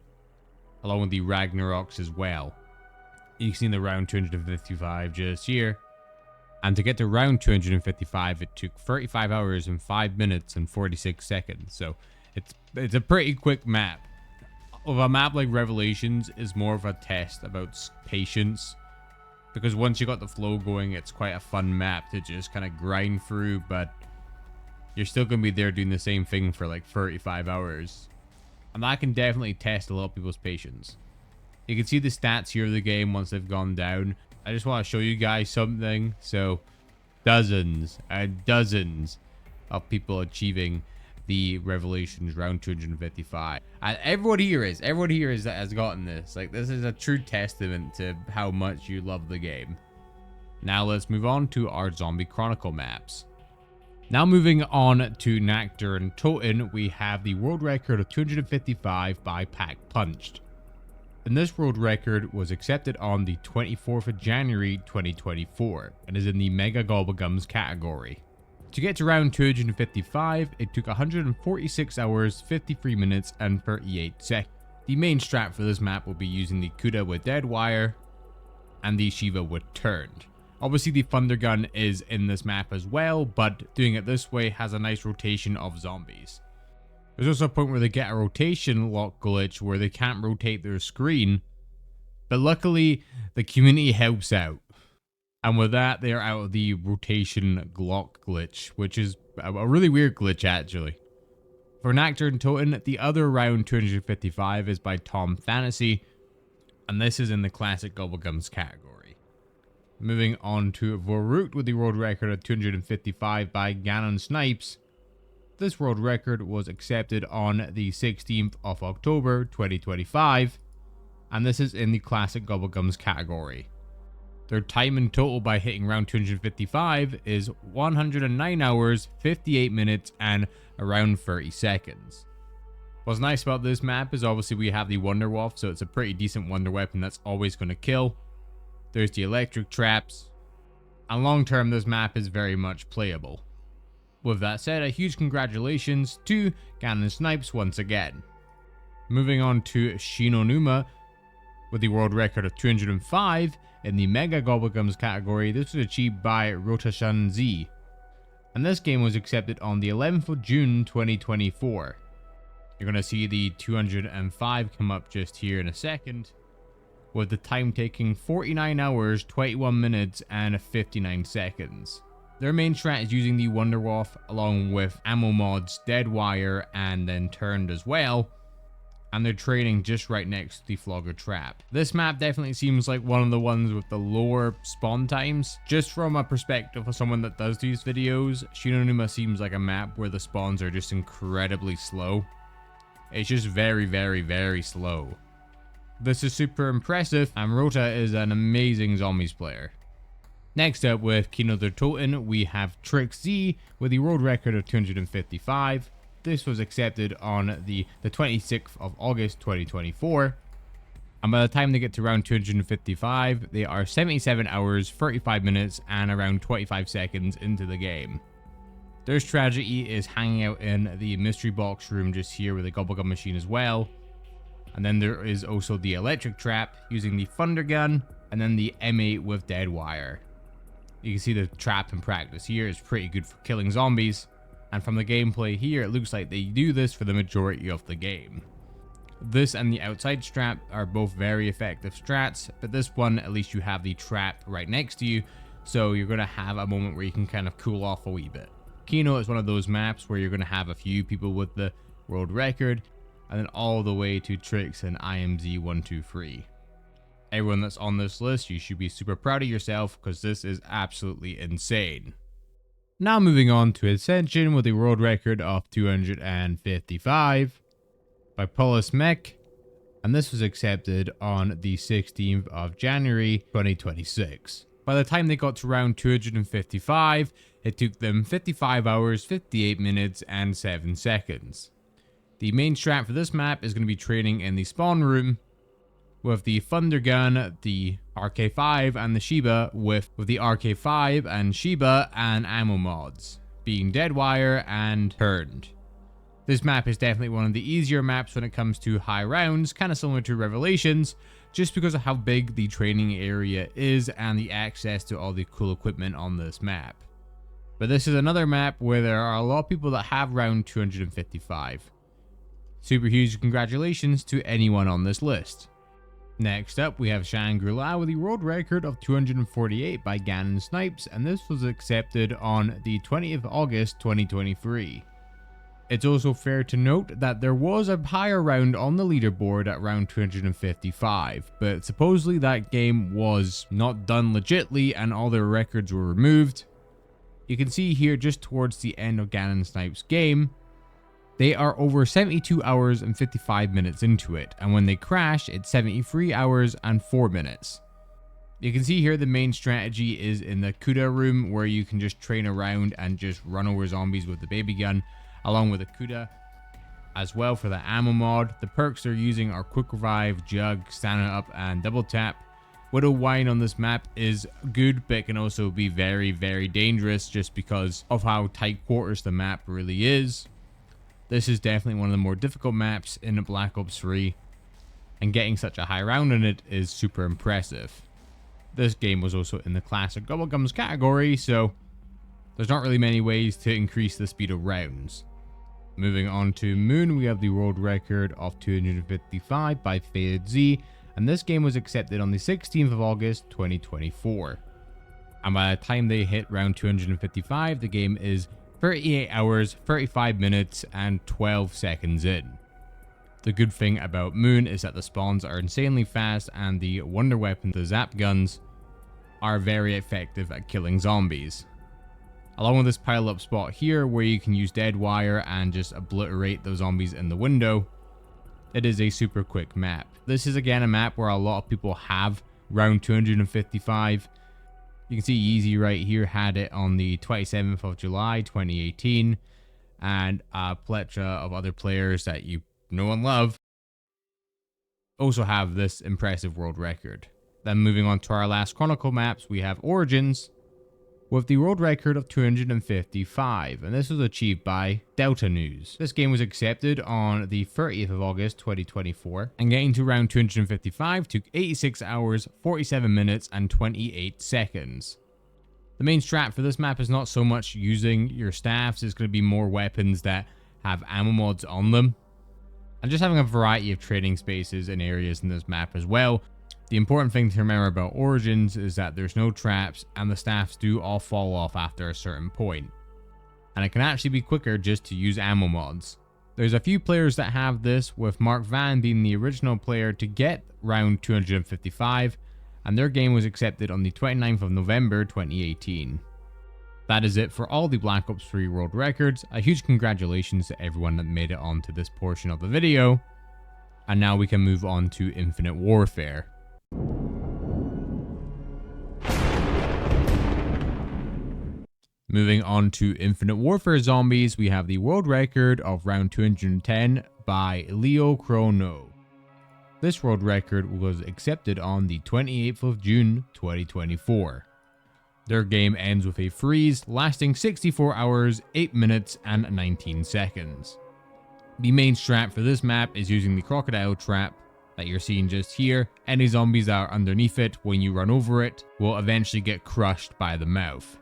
along with the Ragnaroks as well. You can see in the round 255 just here, and to get to round 255 it took 35 hours and 5 minutes and 46 seconds, so it's a pretty quick map. With a map like Revelations is more of a test about patience, because once you got the flow going, it's quite a fun map to just kind of grind through, but you're still going to be there doing the same thing for like 35 hours. And that can definitely test a lot of people's patience. You can see the stats here of the game once they've gone down. I just want to show you guys something. So dozens and dozens of people achieving the Revelations round 255, and everyone here that has gotten this. Like, this is a true testament to how much you love the game. Now let's move on to our zombie chronicle maps. Now moving on to Nacht Der Untoten, we have the world record of 255 by Pack Punched, and this world record was accepted on the 24th of January 2024 and is in the Mega Gobblegums category. To get to round 255, it took 146 hours, 53 minutes, and 38 seconds. The main strat for this map will be using the Kuda with Dead Wire, and the Shiva with turned. Obviously the thunder gun is in this map as well, but doing it this way has a nice rotation of zombies. There's also a point where they get a rotation lock glitch where they can't rotate their screen, but luckily the community helps out. And with that, they are out of the rotation lock glitch, which is a really weird glitch actually. For Nacht Der Untoten, the other round 255 is by Tom Fantasy, and this is in the classic Gobblegums category. Moving on to Verruckt with the world record of 255 by Ganon Snipes. This world record was accepted on the 16th of October 2025, and this is in the classic Gobblegums category. Their time in total by hitting round 255 is 109 hours, 58 minutes, and around 30 seconds. What's nice about this map is obviously we have the Wonder Wolf, so it's a pretty decent wonder weapon that's always going to kill. There's the electric traps, and long term this map is very much playable. With that said, a huge congratulations to Ganon Snipes once again. Moving on to Shi No Numa with the world record of 205 in the Mega Gobblegums category. This was achieved by Rotashan Z, and this game was accepted on the 11th of June 2024. You're going to see the 205 come up just here in a second, with the time taking 49 hours, 21 minutes, and 59 seconds. Their main strat is using the Wonder Wolf along with ammo mods, Dead Wire, and then Turned as well. And they're training just right next to the Flogger Trap. This map definitely seems like one of the ones with the lower spawn times. Just from a perspective of someone that does these videos, Shi No Numa seems like a map where the spawns are just incredibly slow. It's just very, very, very slow. This is super impressive, and Rota is an amazing zombies player. Next up with Kino Der Toten, we have Trix Z with the world record of 255. This was accepted on the 26th of August 2024, and by the time they get to round 255, they are 77 hours, 35 minutes, and around 25 seconds into the game. Their strategy is hanging out in the mystery box room just here with a Gobblegum machine as well, and then there is also the electric trap using the thunder gun, and then the M8 with Dead Wire. You can see the trap in practice here is pretty good for killing zombies. And from the gameplay here, it looks like they do this for the majority of the game. This and the outside strap are both very effective strats, but this one, at least you have the trap right next to you, so you're going to have a moment where you can kind of cool off a wee bit. Kino is one of those maps where you're going to have a few people with the world record, and then all the way to Trix and IMZ123. Everyone that's on this list, you should be super proud of yourself, because this is absolutely insane. Now moving on to Ascension with a world record of 255 by Polis Mech, and this was accepted on the 16th of January 2026. By the time they got to round 255, it took them 55 hours, 58 minutes, and 7 seconds. The main strat for this map is going to be training in the spawn room with the Thunder Gun, the RK5, and the Shiba with the RK5 and Shiba and ammo mods, being Dead Wire and Turned. This map is definitely one of the easier maps when it comes to high rounds, kind of similar to Revelations, just because of how big the training area is and the access to all the cool equipment on this map. But this is another map where there are a lot of people that have round 255. Super huge congratulations to anyone on this list. Next up, we have Shangri-La with the world record of 248 by Ganon Snipes, and this was accepted on the 20th of August 2023. It's also fair to note that there was a higher round on the leaderboard at round 255, but supposedly that game was not done legitly and all their records were removed. You can see here just towards the end of Ganon Snipes' game, they are over 72 hours and 55 minutes into it, and when they crash, it's 73 hours and 4 minutes. You can see here the main strategy is in the Kuda room, where you can just train around and just run over zombies with the baby gun, along with the Kuda. As well for the ammo mod, the perks they're using are Quick Revive, Jug, Stamina Up, and Double Tap. Widow Wine on this map is good, but it can also be very, very dangerous just because of how tight quarters the map really is. This is definitely one of the more difficult maps in Black Ops 3, and getting such a high round in it is super impressive. This game was also in the classic Bubblegums category, so there's not really many ways to increase the speed of rounds. Moving on to Moon, we have the world record of 255 by Firebase Z, and this game was accepted on the 16th of August 2024. And by the time they hit round 255, the game is 38 hours, 35 minutes, and 12 seconds in. The good thing about Moon is that the spawns are insanely fast, and the wonder weapon, the zap guns, are very effective at killing zombies. Along with this pile up spot here where you can use dead wire and just obliterate those zombies in the window, it is a super quick map. This is again a map where a lot of people have round 255. You can see Yeezy right here had it on the 27th of July 2018, and a plethora of other players that you know and love also have this impressive world record. Then moving on to our last Chronicle maps, we have Origins with the world record of 255, and this was achieved by Delta News. This game was accepted on the 30th of August 2024, and getting to round 255 took 86 hours, 47 minutes, and 28 seconds. The main strat for this map is not so much using your staffs, it's going to be more weapons that have ammo mods on them, and just having a variety of trading spaces and areas in this map as well. The important thing to remember about Origins is that there's no traps, and the staffs do all fall off after a certain point. And it can actually be quicker just to use ammo mods. There's a few players that have this, with Mark Van being the original player to get round 255, and their game was accepted on the 29th of November 2018. That is it for all the Black Ops 3 world records. A huge congratulations to everyone that made it onto this portion of the video. And now we can move on to Infinite Warfare. Moving on to Infinite Warfare Zombies, we have the world record of round 210 by Leo Chrono. This world record was accepted on the 28th of June 2024. Their game ends with a freeze lasting 64 hours, 8 minutes, and 19 seconds. The main strat for this map is using the crocodile trap that you're seeing just here. Any zombies that are underneath it, when you run over it, will eventually get crushed by the mouth.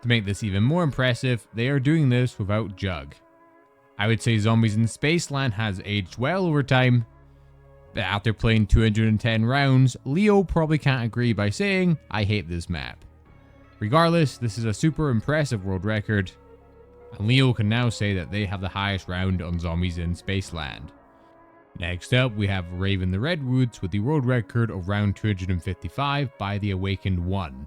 To make this even more impressive, they are doing this without Jug. I would say Zombies in Spaceland has aged well over time, but after playing 210 rounds, Leo probably can't agree by saying, I hate this map. Regardless, this is a super impressive world record, and Leo can now say that they have the highest round on Zombies in Spaceland. Next up, we have Raven the Redwoods with the world record of round 255 by the Awakened One.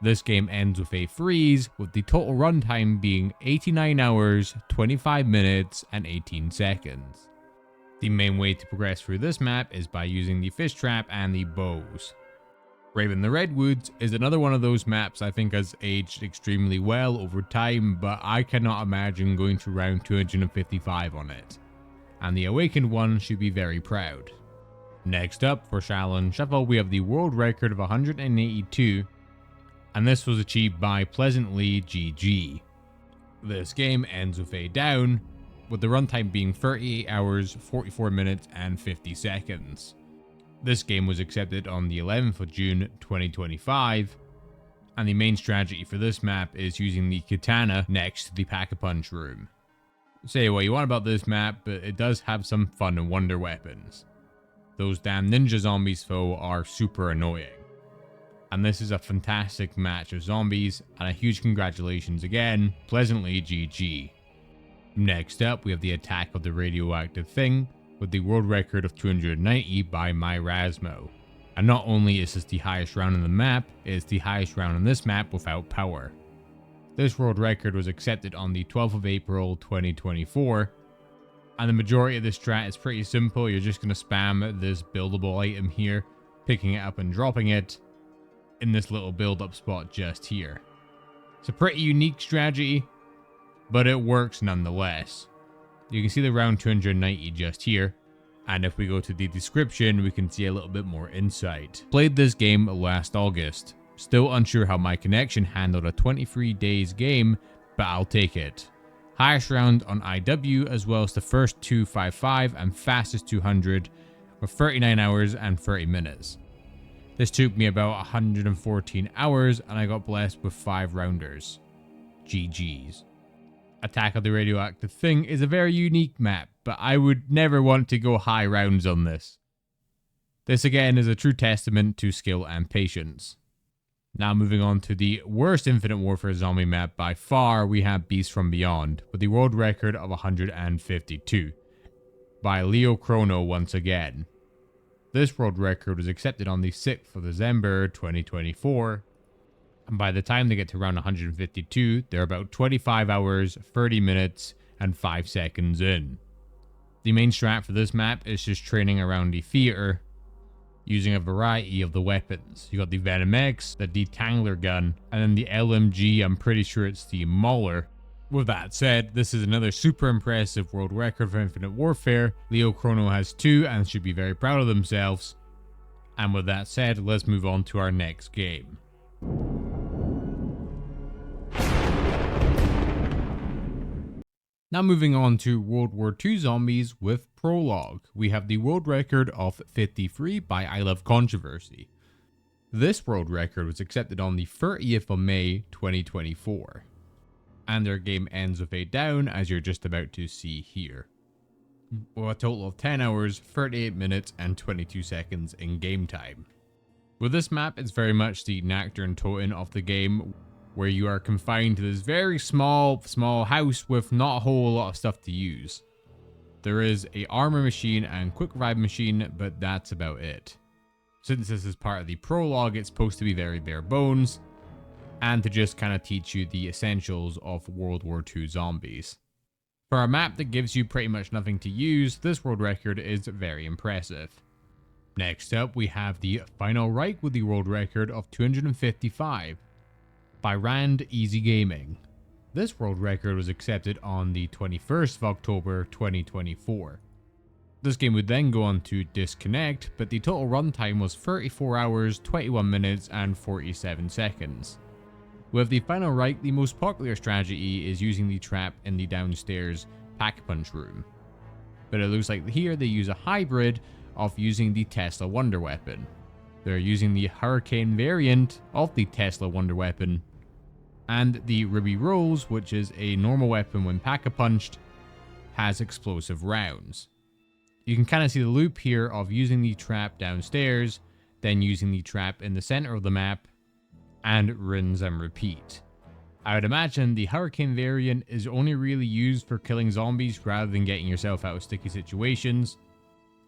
This game ends with a freeze, with the total runtime being 89 hours, 25 minutes, and 18 seconds. The main way to progress through this map is by using the fish trap and the bows. Raven the Redwoods is another one of those maps I think has aged extremely well over time, but I cannot imagine going to round 255 on it. And the Awakened One should be very proud. Next up, for Shaolin Shuffle, we have the world record of 182, and this was achieved by Pleasantly GG. This game ends with a down, with the runtime being 38 hours, 44 minutes, and 50 seconds. This game was accepted on the 11th of June 2025, and the main strategy for this map is using the katana next to the Pack-a-Punch room. Say what you want about this map, but it does have some fun and wonder weapons. Those damn ninja zombies though are super annoying. And this is a fantastic match of zombies, and a huge congratulations again, Pleasantly GG. Next up, we have the attack of the Radioactive Thing, with the world record of 290 by MyRasmo. And not only is this the highest round in the map, it is the highest round in this map without power. This world record was accepted on the 12th of April 2024, and the majority of this strat is pretty simple. You're just going to spam this buildable item here, picking it up and dropping it in this little build up spot just here. It's a pretty unique strategy, but it works nonetheless. You can see the round 290 just here, and if we go to the description, we can see a little bit more insight. Played this game last August. Still unsure how my connection handled a 23 days game, but I'll take it. Highest round on IW, as well as the first 255 and fastest 200 with 39 hours and 30 minutes. This took me about 114 hours and I got blessed with 5 rounders. GG's. Attack of the Radioactive Thing is a very unique map, but I would never want to go high rounds on this. This again is a true testament to skill and patience. Now moving on to the worst Infinite Warfare zombie map by far, we have Beast from Beyond, with the world record of 152, by Leo Chrono once again. This world record was accepted on the 6th of December 2024, and by the time they get to round 152, they're about 25 hours, 30 minutes, and 5 seconds in. The main strat for this map is just training around the theater, using a variety of the weapons. You got the Venom X, the Detangler gun, and then the LMG, I'm pretty sure it's the Mauler. With that said, this is another super impressive world record for Infinite Warfare. Leo Chrono has 2 and should be very proud of themselves. And with that said, let's move on to our next game. Now moving on to World War II Zombies with Prologue. We have the world record of 53 by I Love Controversy. This world record was accepted on the 30th of May 2024. And their game ends with a down, as you're just about to see here. With a total of 10 hours, 38 minutes, and 22 seconds in game time. With this map, it's very much the Nacht Der Untoten of the game, where you are confined to this very small house with not a whole lot of stuff to use. There is a armor machine and quick revive machine, but that's about it. Since this is part of the prologue, it's supposed to be very bare bones, and to just kind of teach you the essentials of World War II zombies. For a map that gives you pretty much nothing to use, this world record is very impressive. Next up, we have the final Reich with the world record of 255 by Rand Easy Gaming. This world record was accepted on the 21st of October 2024. This game would then go on to disconnect, but the total runtime was 34 hours, 21 minutes, and 47 seconds. With the final Reich, the most popular strategy is using the trap in the downstairs pack-punch room. But it looks like here they use a hybrid of using the Tesla Wonder Weapon. They're using the Hurricane variant of the Tesla Wonder Weapon, and the Ruby Rose, which is a normal weapon when pack-a-punched, has explosive rounds. You can kind of see the loop here of using the trap downstairs, then using the trap in the center of the map, and rinse and repeat. I would imagine the Hurricane variant is only really used for killing zombies rather than getting yourself out of sticky situations,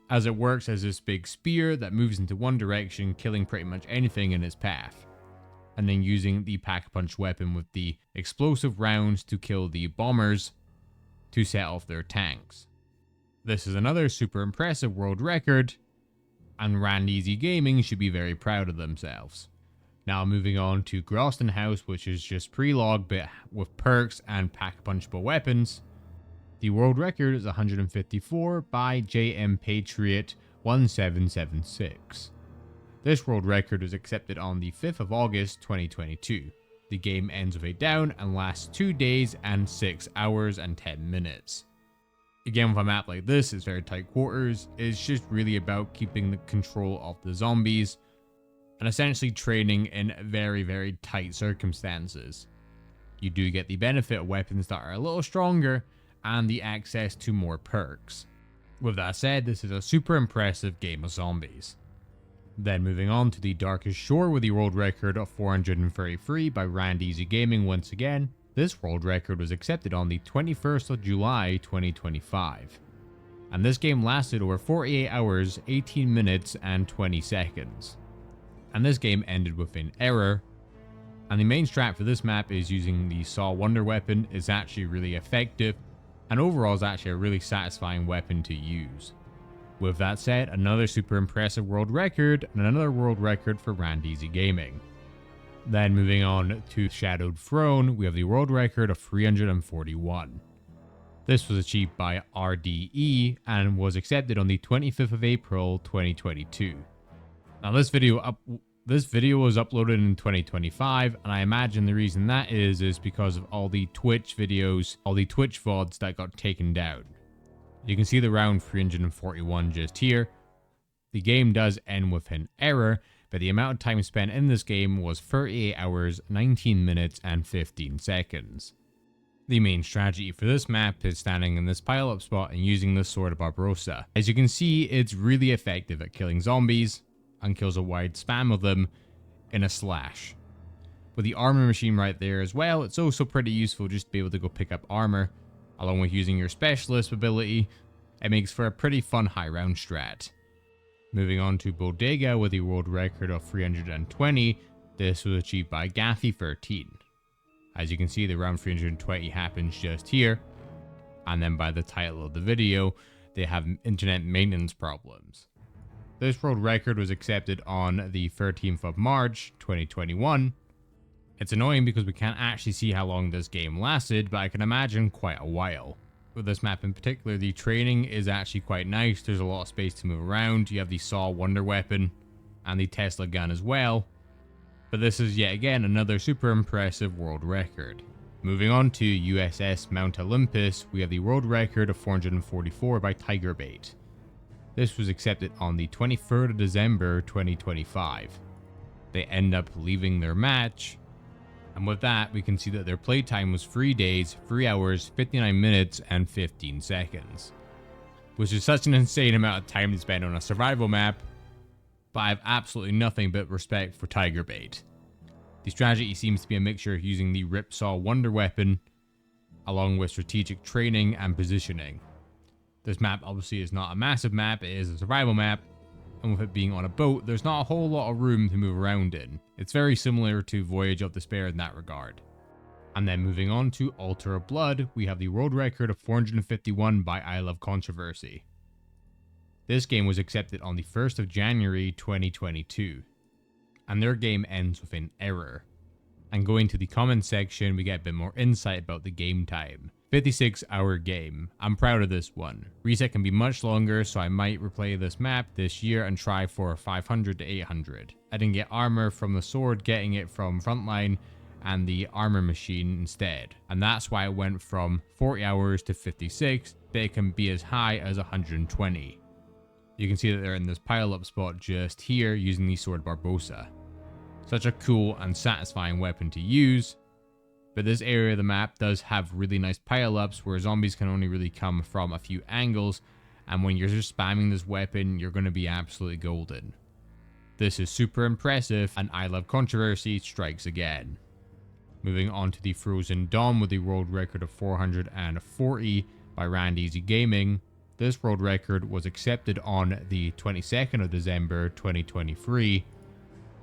as it works as this big spear that moves into one direction, killing pretty much anything in its path, and then using the pack-punch weapon with the explosive rounds to kill the bombers to set off their tanks. This is another super impressive world record, and Rand Easy Gaming should be very proud of themselves. Now moving on to Groston House, which is just Prologue but with perks and pack-punchable weapons. The world record is 154 by JM Patriot 1776. This world record was accepted on the 5th of August 2022. The game ends with a down and lasts 2 days and 6 hours and 10 minutes. Again, with a map like this, it's very tight quarters. It's just really about keeping the control of the zombies and essentially training in very, very tight circumstances. You do get the benefit of weapons that are a little stronger and the access to more perks. With that said, this is a super impressive game of zombies. Then moving on to the Darkest Shore with the world record of 433 by Rand Easy Gaming once again. This world record was accepted on the 21st of July 2025. And this game lasted over 48 hours, 18 minutes, and 20 seconds. And this game ended with an error. And the main strat for this map is using the Saw Wonder Weapon. It's actually really effective, and overall is actually a really satisfying weapon to use. With that said, another super impressive world record, and another world record for Rand Easy Gaming. Then moving on to Shadowed Throne, we have the world record of 341. This was achieved by RDE and was accepted on the 25th of April 2022. Now this video was uploaded in 2025, and I imagine the reason that is because of all the Twitch videos, all the Twitch VODs that got taken down. You can see the round 341 just here. The game does end with an error, but the amount of time spent in this game was 38 hours, 19 minutes, and 15 seconds. The main strategy for this map is standing in this pile-up spot and using the Sword of Barbarossa. As you can see, it's really effective at killing zombies, and kills a wide spam of them in a slash. With the armor machine right there as well, it's also pretty useful just to be able to go pick up armor, along with using your specialist ability. It makes for a pretty fun high round strat. Moving on to Bodega with a world record of 320, this was achieved by Gaffy13. As you can see, the round 320 happens just here, and then by the title of the video, they have internet maintenance problems. This world record was accepted on the 13th of March 2021. It's annoying because we can't actually see how long this game lasted, but I can imagine quite a while. With this map in particular, the training is actually quite nice. There's a lot of space to move around. You have the Saw Wonder Weapon and the Tesla gun as well. But this is yet again another super impressive world record. Moving on to USS Mount Olympus, we have the world record of 444 by Tigerbait. This was accepted on the 23rd of December 2025. They end up leaving their match, and with that we can see that their playtime was 3 days, 3 hours, 59 minutes, and 15 seconds. Which is such an insane amount of time to spend on a survival map, but I have absolutely nothing but respect for Tigerbait. The strategy seems to be a mixture of using the Ripsaw Wonder Weapon, along with strategic training and positioning. This map obviously is not a massive map, it is a survival map, and with it being on a boat, there's not a whole lot of room to move around in. It's very similar to Voyage of Despair in that regard. And then moving on to Altar of Blood, we have the world record of 451 by I Love Controversy. This game was accepted on the 1st of January 2022, and their game ends with an error. And going to the comments section, we get a bit more insight about the game time. 56-hour game. I'm proud of this one. Reset can be much longer, so I might replay this map this year and try for 500 to 800. I didn't get armor from the sword, getting it from Frontline and the armor machine instead. And that's why it went from 40 hours to 56, but it can be as high as 120. You can see that they're in this pile-up spot just here using the Sword Barbarossa. Such a cool and satisfying weapon to use. But this area of the map does have really nice pile-ups where zombies can only really come from a few angles, and when you're just spamming this weapon, you're going to be absolutely golden. This is super impressive, and I Love Controversy strikes again. Moving on to the Frozen Dawn with the world record of 440 by Randy's Gaming. This world record was accepted on the 22nd of December 2023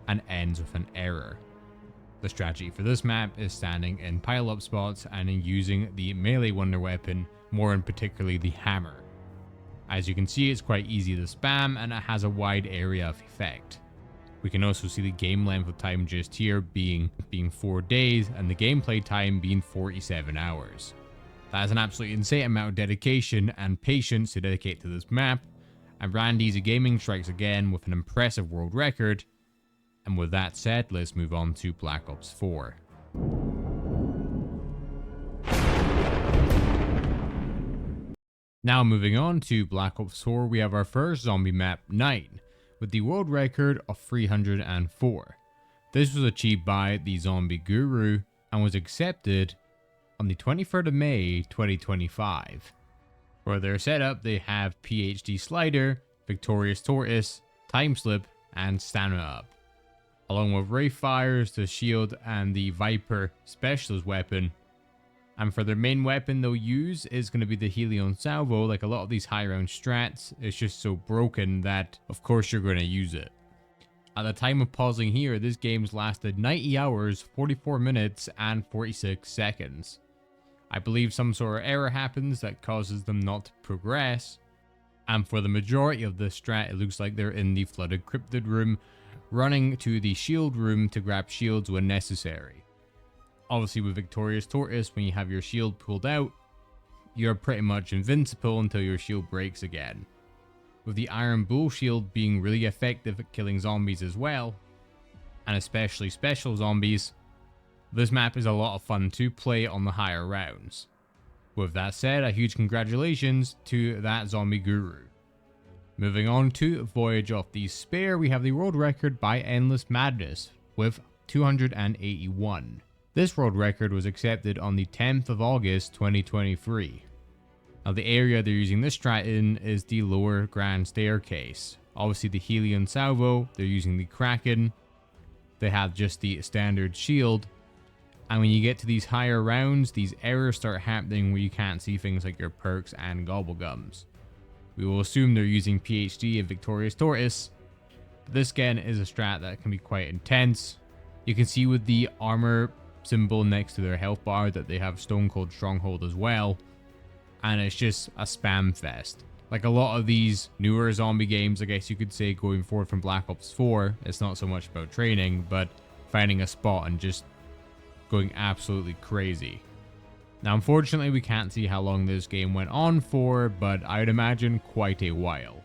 and ends with an error. The strategy for this map is standing in pile-up spots and in using the melee wonder weapon, more in particularly the hammer. As you can see, it's quite easy to spam and it has a wide area of effect. We can also see the game length of time just here being 4 days and the gameplay time being 47 hours. That is an absolutely insane amount of dedication and patience to dedicate to this map, and Randy's Gaming strikes again with an impressive world record. And with that said, let's move on to Black Ops 4. Now moving on to Black Ops 4, we have our first zombie map, 9, with the world record of 304. This was achieved by the Zombie Guru and was accepted on the 23rd of May 2025. For their setup, they have PhD Slider, Victorious Tortoise, Time Slip, and Stamina Up, along with Ray Fires, the Shield, and the Viper Specialist weapon. And for their main weapon they'll use is going to be the Helion Salvo. Like a lot of these high round strats, it's just so broken that of course you're going to use it. At the time of pausing here, this game's lasted 90 hours, 44 minutes, and 46 seconds. I believe some sort of error happens that causes them not to progress. And for the majority of this strat, it looks like they're in the flooded cryptid room, running to the shield room to grab shields when necessary. Obviously with Victorious Tortoise, when you have your shield pulled out, you're pretty much invincible until your shield breaks again. With the Iron Bull shield being really effective at killing zombies as well, and especially special zombies, this map is a lot of fun to play on the higher rounds. With that said, a huge congratulations to that Zombie Guru. Moving on to Voyage of the Spare, we have the world record by Endless Madness with 281. This world record was accepted on the 10th of August 2023. Now the area they're using this strat in is the lower grand staircase. Obviously the Helion Salvo, they're using the Kraken. They have just the standard shield. And when you get to these higher rounds, these errors start happening where you can't see things like your perks and gobblegums. We will assume they're using PhD and Victorious Tortoise. But this again is a strat that can be quite intense. You can see with the armor symbol next to their health bar that they have Stone Cold Stronghold as well. And it's just a spam fest. Like a lot of these newer zombie games, I guess you could say, going forward from Black Ops 4, it's not so much about training, but finding a spot and just going absolutely crazy. Now, unfortunately, we can't see how long this game went on for, but I would imagine quite a while.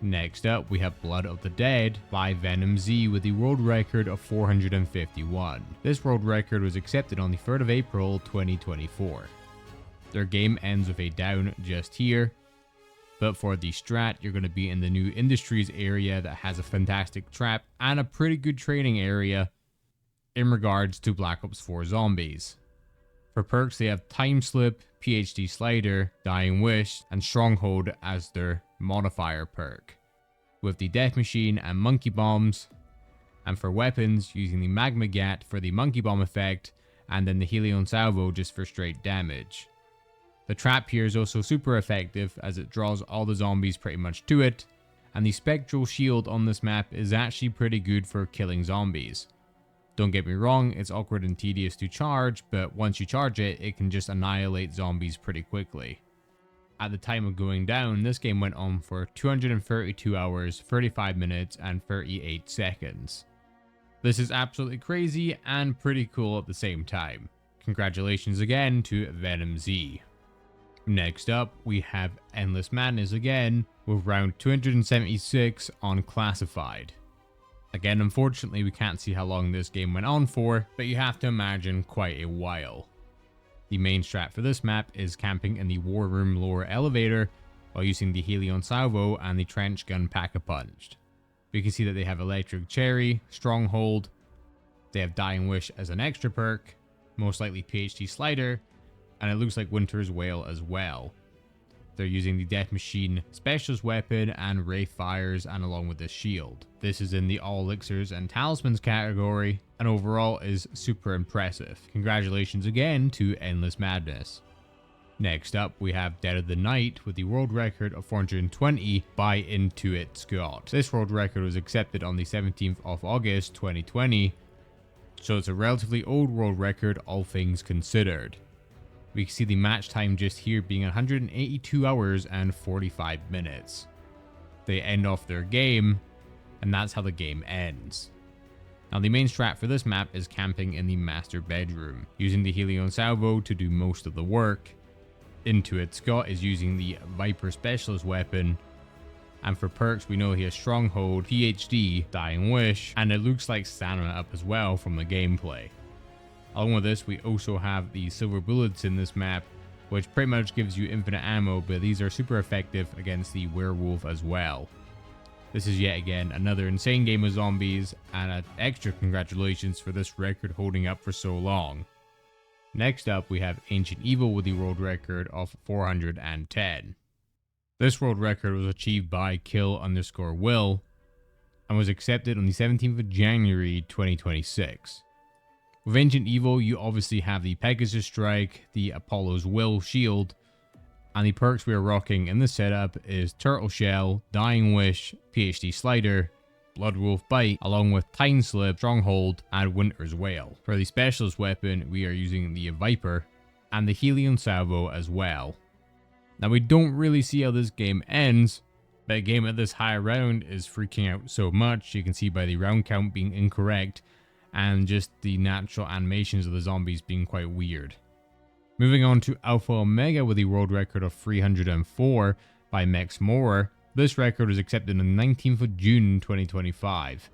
Next up, we have Blood of the Dead by Venom Z with the world record of 451. This world record was accepted on the 3rd of April 2024. Their game ends with a down just here. But for the strat, you're going to be in the new Industries area that has a fantastic trap and a pretty good training area in regards to Black Ops 4 zombies. For perks, they have Time Slip, PhD Slider, Dying Wish, and Stronghold as their modifier perk, with the Death Machine and Monkey Bombs. And for weapons, using the Magma Gat for the Monkey Bomb effect, and then the Helion Salvo just for straight damage. The trap here is also super effective as it draws all the zombies pretty much to it, and the Spectral Shield on this map is actually pretty good for killing zombies. Don't get me wrong, it's awkward and tedious to charge, but once you charge it, it can just annihilate zombies pretty quickly. At the time of going down, this game went on for 232 hours, 35 minutes, and 38 seconds. This is absolutely crazy and pretty cool at the same time. Congratulations again to Venom Z. Next up, we have Endless Madness again, with round 276 on Classified. Again, unfortunately, we can't see how long this game went on for, but you have to imagine quite a while. The main strat for this map is camping in the War Room lower elevator while using the Helion Salvo and the Trench Gun Pack-a-Punched. We can see that they have Electric Cherry, Stronghold, they have Dying Wish as an extra perk, most likely PhD Slider, and it looks like Winter's Wail as well. They're using the Death Machine Specialist Weapon and Wraith Fires, and along with the shield. This is in the All Elixirs and Talismans category, and overall is super impressive. Congratulations again to Endless Madness. Next up, we have Dead of the Night with the world record of 420 by Intuit Scott. This world record was accepted on the 17th of August 2020, so it's a relatively old world record, all things considered. We can see the match time just here being 182 hours and 45 minutes. They end off their game, and that's how the game ends. Now the main strat for this map is camping in the master bedroom, using the Helion Salvo to do most of the work. Intuit Scott is using the Viper Specialist Weapon, and for perks we know he has Stronghold, PhD, Dying Wish, and it looks like Stamina Up as well from the gameplay. Along with this, we also have the Silver Bullets in this map, which pretty much gives you infinite ammo, but these are super effective against the Werewolf as well. This is yet again another insane game of zombies, and an extra congratulations for this record holding up for so long. Next up, we have Ancient Evil with the world record of 410. This world record was achieved by Kill_Will, and was accepted on the 17th of January 2026. With Ancient Evil, you obviously have the Pegasus Strike, the Apollo's Will Shield, and the perks we are rocking in this setup is Turtle Shell, Dying Wish, PhD Slider, Bloodwolf Bite, along with Time Slip, Stronghold, and Winter's Wail. For the specialist weapon, we are using the Viper, and the Helion Salvo as well. Now we don't really see how this game ends, but a game at this high round is freaking out so much, you can see by the round count being incorrect, and just the natural animations of the zombies being quite weird. Moving on to Alpha Omega with the world record of 304 by Mex Moore. This record was accepted on the 19th of June 2025,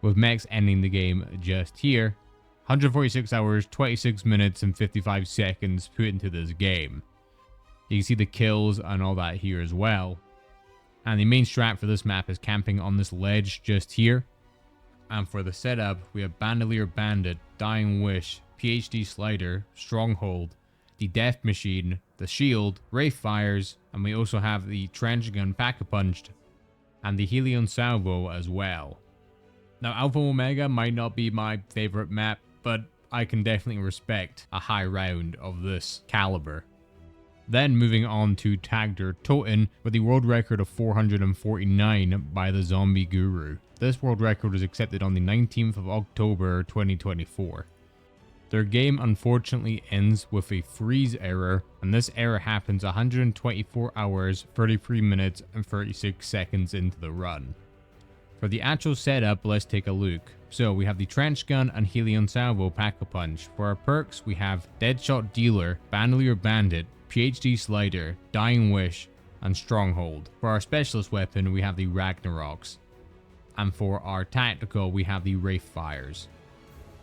with Mex ending the game just here. 146 hours, 26 minutes, and 55 seconds put into this game. You can see the kills and all that here as well. And the main strat for this map is camping on this ledge just here. And for the setup, we have Bandolier Bandit, Dying Wish, PhD Slider, Stronghold, the Death Machine, the Shield, Wraith Fires, and we also have the Trench Gun Pack-a-Punched, and the Helion Salvo as well. Now, Alpha Omega might not be my favorite map, but I can definitely respect a high round of this caliber. Then moving on to Nacht Der Toten with the world record of 449 by the Zombie Guru. This world record was accepted on the 19th of October 2024. Their game unfortunately ends with a freeze error, and this error happens 124 hours, 33 minutes, and 36 seconds into the run. For the actual setup, let's take a look. So we have the Trench Gun and Helion Salvo Pack-a-Punch. For our perks, we have Deadshot Dealer, Bandolier Bandit, PhD Slider, Dying Wish, and Stronghold. For our specialist weapon, we have the Ragnaroks. And for our tactical, we have the Wraith Fires.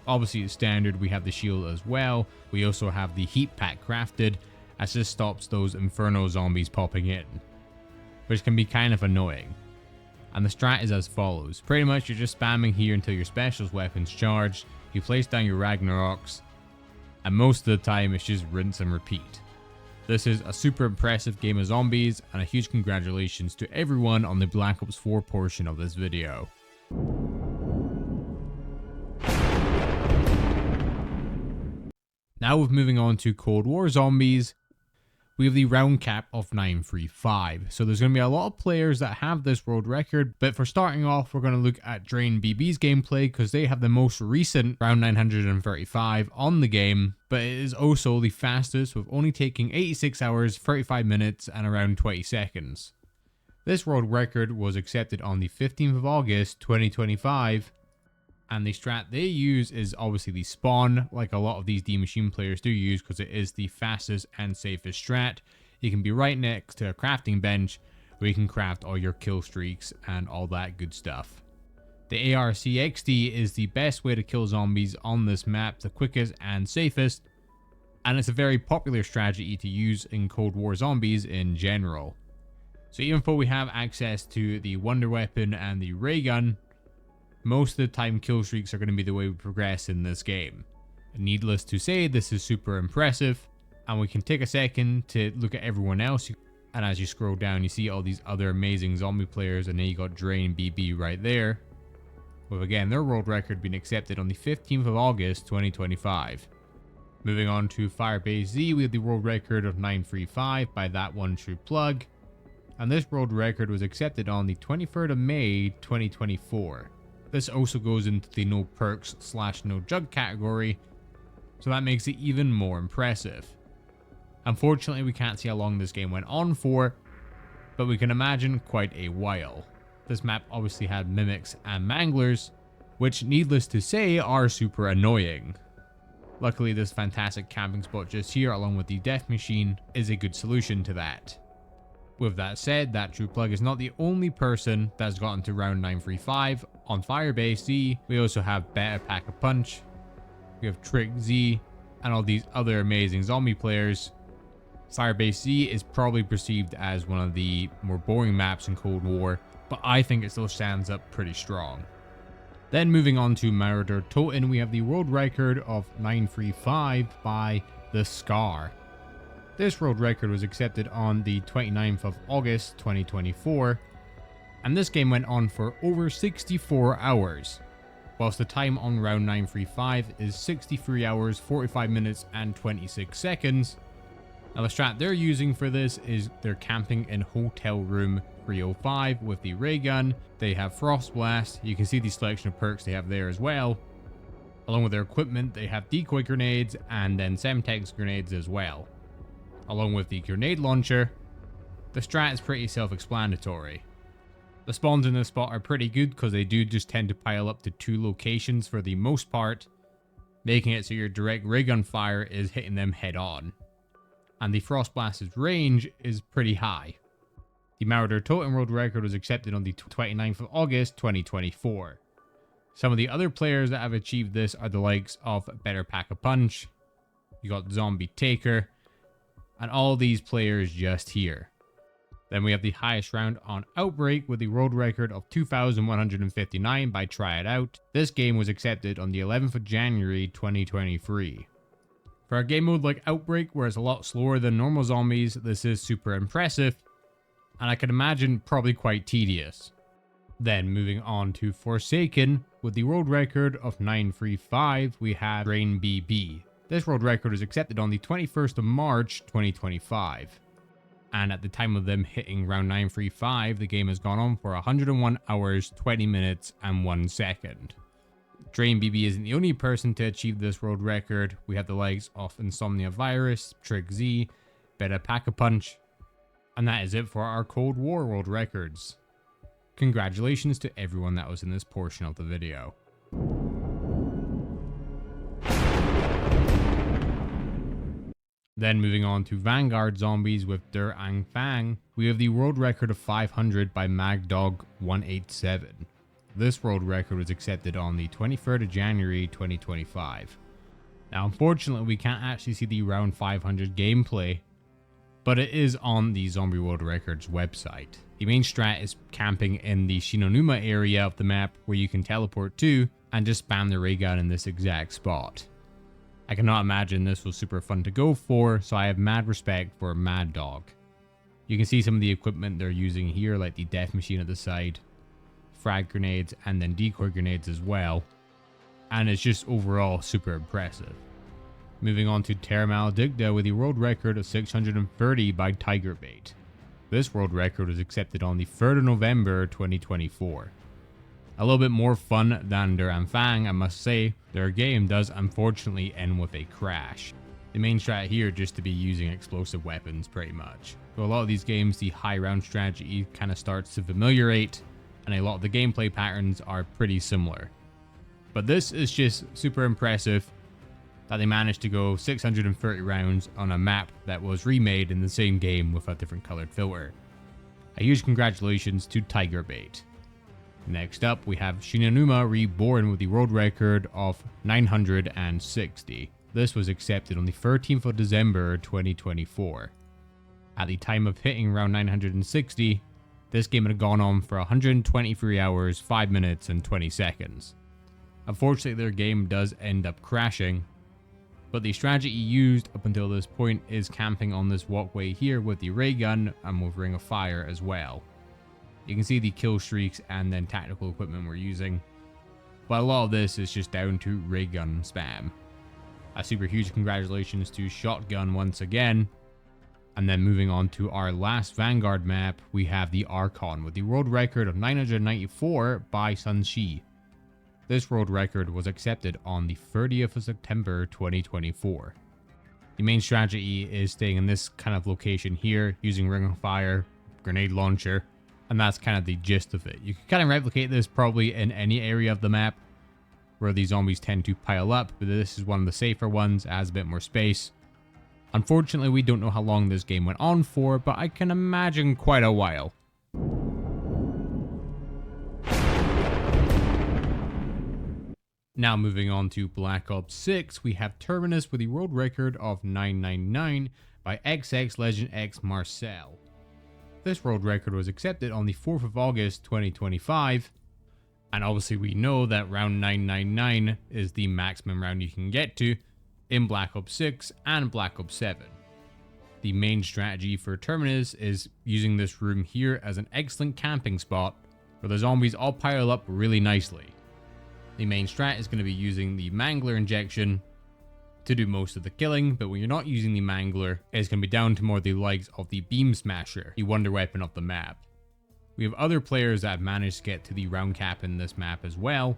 Obviously, as standard, we have the shield as well. We also have the heat pack crafted, as this stops those inferno zombies popping in, which can be kind of annoying. And the strat is as follows. Pretty much you're just spamming here until your specialist weapon's charged, you place down your Ragnaroks, and most of the time it's just rinse and repeat. This is a super impressive game of zombies, and a huge congratulations to everyone on the Black Ops 4 portion of this video. Now with moving on to Cold War Zombies, we have the round cap of 935. So there's going to be a lot of players that have this world record, but for starting off, we're going to look at Drain BB's gameplay because they have the most recent round 935 on the game, but it is also the fastest with only taking 86 hours, 35 minutes, and around 20 seconds. This world record was accepted on the 15th of August, 2025, and the strat they use is obviously the spawn, like a lot of these D Machine players do use because it is the fastest and safest strat. You can be right next to a crafting bench where you can craft all your kill streaks and all that good stuff. The ARCXD is the best way to kill zombies on this map, the quickest and safest, and it's a very popular strategy to use in Cold War Zombies in general. So even though we have access to the Wonder Weapon and the Ray Gun, most of the time kill streaks are going to be the way we progress in this game. Needless to say, this is super impressive, and we can take a second to look at everyone else, and as you scroll down you see all these other amazing zombie players, and then you got Drain BB right there, with again their world record being accepted on the 15th of August 2025. Moving on to Firebase Z, we have the world record of 935 by That One True Plug, and this world record was accepted on the 23rd of May 2024. This also goes into the no perks / no jug category, so that makes it even more impressive. Unfortunately, we can't see how long this game went on for, but we can imagine quite a while. This map obviously had mimics and manglers, which needless to say are super annoying. Luckily, this fantastic camping spot just here along with the death machine is a good solution to that. With that said, That True Plug is not the only person that's gotten to round 935. On Firebase Z, we also have Better Pack-a-Punch, we have Trick Z, and all these other amazing zombie players. Firebase Z is probably perceived as one of the more boring maps in Cold War, but I think it still stands up pretty strong. Then moving on to Nacht Der Toten, we have the world record of 935 by The Scar. This world record was accepted on the 29th of August 2024, and this game went on for over 64 hours, whilst the time on round 935 is 63 hours, 45 minutes, and 26 seconds. Now the strat they're using for this is they're camping in Hotel Room 305 with the ray gun. They have Frost Blast, you can see the selection of perks they have there as well. Along with their equipment, they have decoy grenades and then Semtex grenades as well. Along with the grenade launcher, the strat is pretty self-explanatory. The spawns in this spot are pretty good because they do just tend to pile up to 2 locations for the most part, making it so your direct ray gun fire is hitting them head on. And the Frost Blast's range is pretty high. The Nacht Der Toten world record was accepted on the 29th of August 2024. Some of the other players that have achieved this are the likes of Better Pack-a-Punch, you got Zombie Taker, and all these players just here. Then we have the highest round on Outbreak with the world record of 2,159 by Try It Out. This game was accepted on the 11th of January 2023. For a game mode like Outbreak, where it's a lot slower than normal zombies, this is super impressive, and I can imagine probably quite tedious. Then moving on to Forsaken, with the world record of 935, we have Drain BB. This world record was accepted on the 21st of March 2025. And at the time of them hitting round 935, the game has gone on for 101 hours, 20 minutes, and 1 second. Drain BB isn't the only person to achieve this world record. We have the likes of Insomnia Virus, Trick Z, Beta Pack-a-Punch, and that is it for our Cold War world records. Congratulations to everyone that was in this portion of the video. Then moving on to Vanguard Zombies with Der Anfang, we have the world record of 500 by MagDog187. This world record was accepted on the 23rd of January 2025. Now unfortunately we can't actually see the round 500 gameplay, but it is on the Zombie World Records website. The main strat is camping in the Shi No Numa area of the map where you can teleport to and just spam the ray gun in this exact spot. I cannot imagine this was super fun to go for, so I have mad respect for Mad Dog. You can see some of the equipment they're using here, like the death machine at the side, frag grenades, and then decoy grenades as well. And it's just overall super impressive. Moving on to Terra Maledicta with a world record of 630 by Tigerbait. This world record was accepted on the 3rd of November 2024. A little bit more fun than Der Anfang, I must say. Their game does unfortunately end with a crash. The main strat here just to be using explosive weapons pretty much. So a lot of these games, the high round strategy kind of starts to familiarate, and a lot of the gameplay patterns are pretty similar. But this is just super impressive that they managed to go 630 rounds on a map that was remade in the same game with a different colored filter. A huge congratulations to Tigerbait. Next up, we have Shi No Numa Reborn with the world record of 960. This was accepted on the 13th of December 2024. At the time of hitting round 960, this game had gone on for 123 hours, 5 minutes, and 20 seconds. Unfortunately, their game does end up crashing, but the strategy used up until this point is camping on this walkway here with the ray gun and with Ring of Fire as well. You can see the kill streaks and then tactical equipment we're using, but a lot of this is just down to ray gun spam. A super huge congratulations to Shotgun once again. And then moving on to our last Vanguard map, we have the Archon with the world record of 994 by Sunshi. This world record was accepted on the 30th of September 2024. The main strategy is staying in this kind of location here, using Ring of Fire, grenade launcher, and that's kind of the gist of it. You can kind of replicate this probably in any area of the map where these zombies tend to pile up, but this is one of the safer ones, it has a bit more space. Unfortunately, we don't know how long this game went on for, but I can imagine quite a while. Now moving on to Black Ops 6, we have Terminus with the world record of 999 by XX Legend X Marcel. This world record was accepted on the 4th of August 2025, and obviously we know that round 999 is the maximum round you can get to in Black Ops 6 and Black Ops 7. The main strategy for Terminus is using this room here as an excellent camping spot where the zombies all pile up really nicely. The main strat is going to be using the Mangler injection to do most of the killing, but when you're not using the Mangler, it's going to be down to more the likes of the Beam Smasher, the wonder weapon of the map. We have other players that have managed to get to the round cap in this map as well,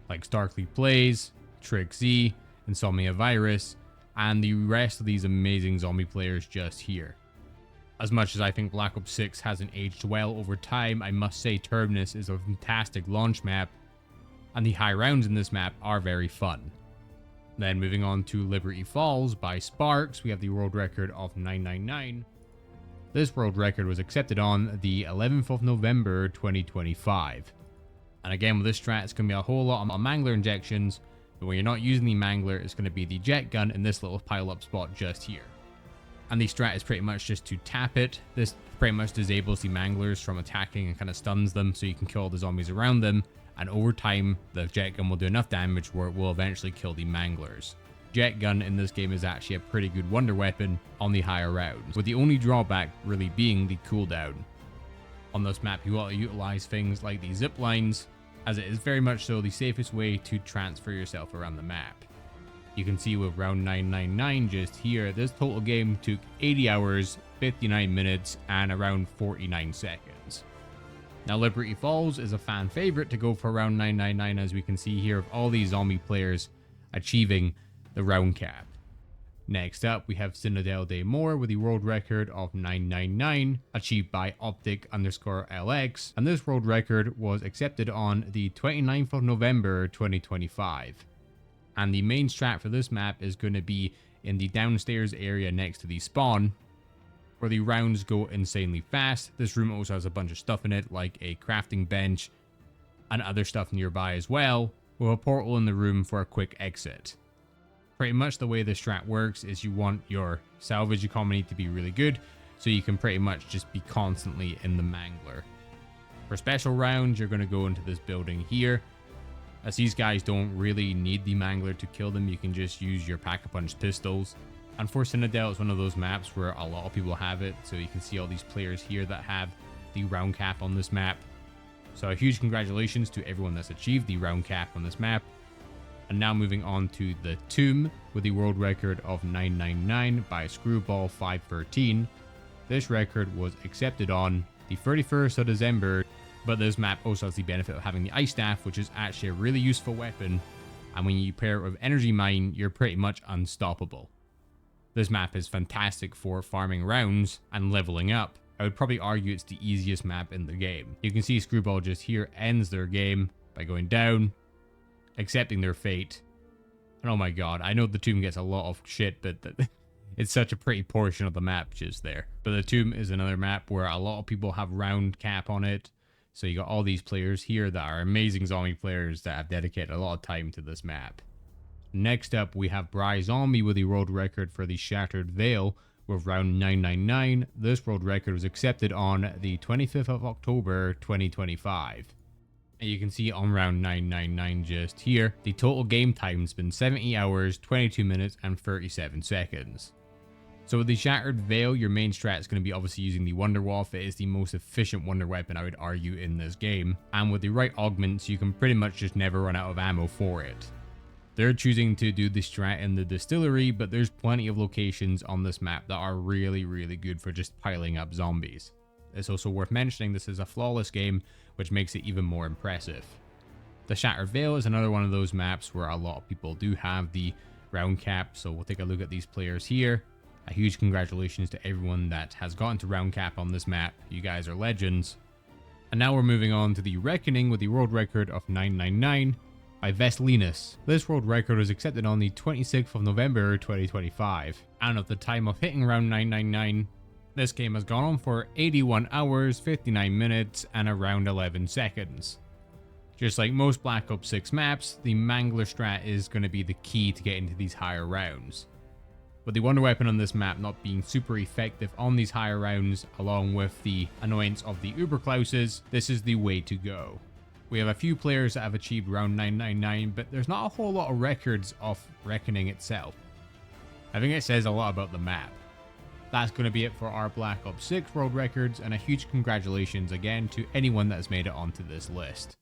like Starkly Plays, Trick Z, Insomnia Virus, and the rest of these amazing zombie players just here. As much as I think Black Ops 6 hasn't aged well over time, I must say Terminus is a fantastic launch map, and the high rounds in this map are very fun. Then moving on to Liberty Falls by Sparks, we have the world record of 999. This world record was accepted on the 11th of November 2025. And again with this strat, it's going to be a whole lot of Mangler injections, but when you're not using the Mangler, it's going to be the jet gun in this little pile up spot just here. And the strat is pretty much just to tap it. This pretty much disables the manglers from attacking and kind of stuns them, so you can kill the zombies around them. And over time, the jet gun will do enough damage where it will eventually kill the manglers. Jet gun in this game is actually a pretty good wonder weapon on the higher rounds, with the only drawback really being the cooldown. On this map, you want to utilize things like the zip lines, as it is very much so the safest way to transfer yourself around the map. You can see with round 999 just here, this total game took 80 hours, 59 minutes, and around 49 seconds. Now Liberty Falls is a fan favorite to go for round 999, as we can see here of all these zombie players achieving the round cap. Next up, we have Citadel de Mor with the world record of 999, achieved by Optic_LX, and this world record was accepted on the 29th of November 2025. And the main strat for this map is going to be in the downstairs area next to the spawn, where the rounds go insanely fast. This room also has a bunch of stuff in it, like a crafting bench and other stuff nearby as well, with a portal in the room for a quick exit. Pretty much the way the strat works is you want your salvage economy to be really good, so you can pretty much just be constantly in the mangler. For special rounds, you're going to go into this building here. As these guys don't really need the mangler to kill them, you can just use your pack-a-punch pistols. And for Citadel, it's one of those maps where a lot of people have it, so you can see all these players here that have the round cap on this map. So a huge congratulations to everyone that's achieved the round cap on this map. And now moving on to the Tomb with the world record of 999 by Screwball 513. This record was accepted on the 31st of December, but this map also has the benefit of having the Ice Staff, which is actually a really useful weapon, and when you pair it with Energy Mine, you're pretty much unstoppable. This map is fantastic for farming rounds and leveling up. I would probably argue it's the easiest map in the game. You can see Screwball just here ends their game by going down, accepting their fate. And oh my god, I know the Tomb gets a lot of shit, but it's such a pretty portion of the map just there. But the Tomb is another map where a lot of people have round cap on it. So you got all these players here that are amazing zombie players that have dedicated a lot of time to this map. Next up, we have Bry Zombie with the world record for the Shattered Veil with round 999. This world record was accepted on the 25th of October 2025. And you can see on round 999 just here, the total game time's been 70 hours, 22 minutes, and 37 seconds. So with the Shattered Veil, your main strat is going to be obviously using the Wonder Waff. It is the most efficient wonder weapon, I would argue, in this game. And with the right augments, you can pretty much just never run out of ammo for it. They're choosing to do the strat in the distillery, but there's plenty of locations on this map that are really, really good for just piling up zombies. It's also worth mentioning this is a flawless game, which makes it even more impressive. The Shattered Veil is another one of those maps where a lot of people do have the round cap, so we'll take a look at these players here. A huge congratulations to everyone that has gotten to round cap on this map. You guys are legends. And now we're moving on to the Reckoning with the world record of 999 by Veslinus. This world record was accepted on the 26th of November 2025. And at the time of hitting round 999, this game has gone on for 81 hours, 59 minutes, and around 11 seconds. Just like most Black Ops 6 maps, the Mangler strat is going to be the key to getting to these higher rounds. With the wonder weapon on this map not being super effective on these higher rounds, along with the annoyance of the Uberklauses, this is the way to go. We have a few players that have achieved round 999, but there's not a whole lot of records of Reckoning itself. I think it says a lot about the map. That's going to be it for our Black Ops 6 world records, and a huge congratulations again to anyone that has made it onto this list.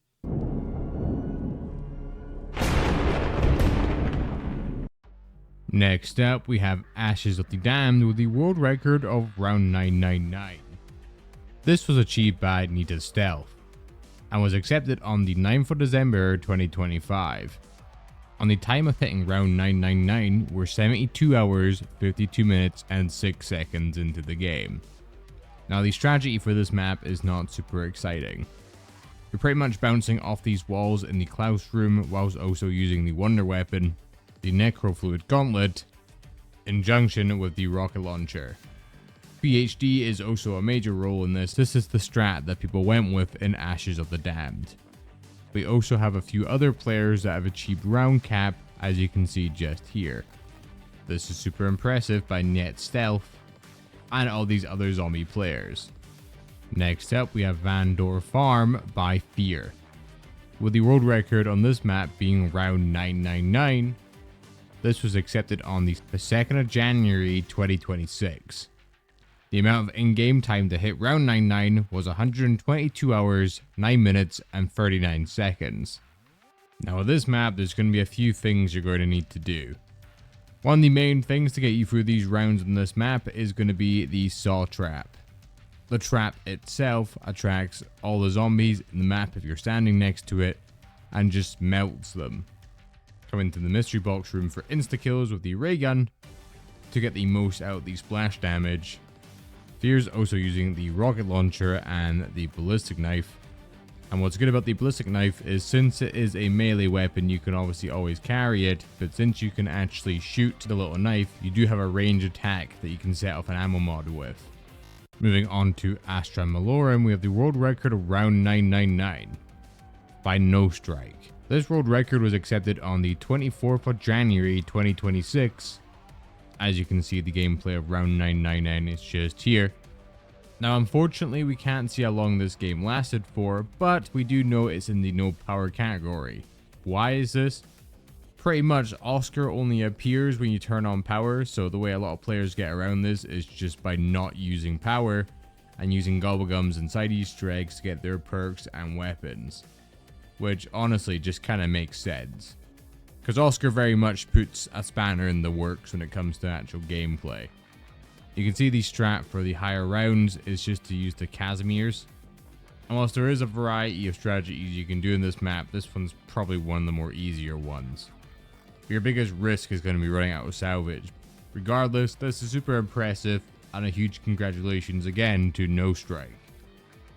Next up, we have Ashes of the Damned with the world record of round 999. This was achieved by Nita Stealth and was accepted on the 9th of December 2025. On the time of hitting round 999, we're 72 hours, 52 minutes, and 6 seconds into the game. Now the strategy for this map is not super exciting. You're pretty much bouncing off these walls in the Klaus room whilst also using the wonder weapon, the Necrofluid Gauntlet, in junction with the rocket launcher. PhD is also a major role in this. This is the strat that people went with in Ashes of the Damned. We also have a few other players that have achieved round cap, as you can see just here. This is super impressive by Net Stealth, and all these other zombie players. Next up, we have Vander Farm by Fear, with the world record on this map being round 999. This was accepted on the 2nd of January 2026. The amount of in-game time to hit round 99 was 122 hours, 9 minutes, and 39 seconds. Now with this map, there's going to be a few things you're going to need to do. One of the main things to get you through these rounds on this map is going to be the saw trap. The trap itself attracts all the zombies in the map if you're standing next to it and just melts them. Come into the mystery box room for insta-kills with the ray gun to get the most out of the splash damage. Fear's also using the rocket launcher and the ballistic knife. And what's good about the ballistic knife is since it is a melee weapon, you can obviously always carry it, but since you can actually shoot the little knife, you do have a range attack that you can set off an ammo mod with. Moving on to Astra Malorum, we have the world record of round 999 by No Strike. This world record was accepted on the 24th of January 2026. As you can see, the gameplay of round 999 is just here. Now unfortunately we can't see how long this game lasted for, but we do know it's in the no power category. Why is this? Pretty much Oscar only appears when you turn on power, so the way a lot of players get around this is just by not using power and using gobblegums and side Easter eggs to get their perks and weapons. Which honestly just kind of makes sense, because Oscar very much puts a spanner in the works when it comes to actual gameplay. You can see the strat for the higher rounds is just to use the Casimirs. And whilst there is a variety of strategies you can do in this map, this one's probably one of the more easier ones. Your biggest risk is going to be running out of salvage. Regardless, this is super impressive, and a huge congratulations again to No Strike.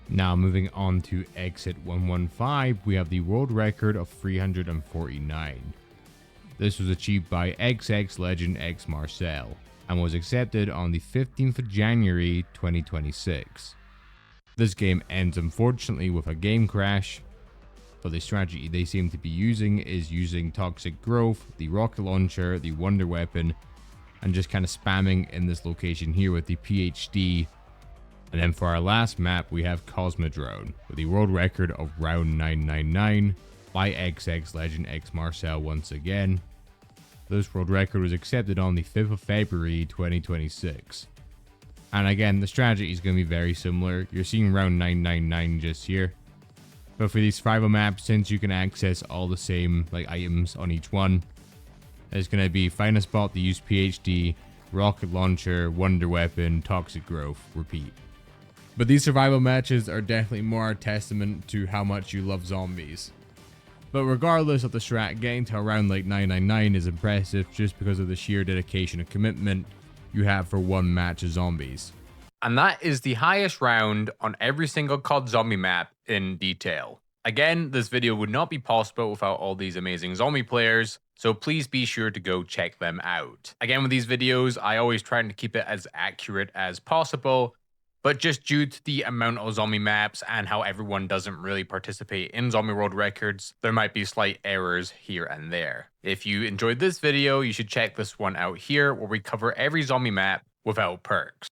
Now moving on to Exit 115, we have the world record of 349. This was achieved by XX Legend X Marcel, and was accepted on the 15th of January 2026. This game ends unfortunately with a game crash, but the strategy they seem to be using is using Toxic Growth, the rocket launcher, the wonder weapon, and just kind of spamming in this location here with the PhD. And then for our last map, we have Cosmo Drone with the world record of round 999 by XX Legend X Marcel once again. This world record was accepted on the 5th of February 2026. And again, the strategy is going to be very similar. You're seeing round 999 just here. But for these survival maps, since you can access all the same items on each one, it's going to be find a spot to use PhD, rocket launcher, wonder weapon, toxic growth, repeat. But these survival matches are definitely more a testament to how much you love zombies. But regardless of the strat, getting to around 999 is impressive just because of the sheer dedication and commitment you have for one match of zombies. And that is the highest round on every single COD zombie map in detail. Again, this video would not be possible without all these amazing zombie players, so please be sure to go check them out. Again, with these videos, I always try to keep it as accurate as possible, but just due to the amount of zombie maps and how everyone doesn't really participate in zombie world records, there might be slight errors here and there. If you enjoyed this video, you should check this one out here where we cover every zombie map without perks.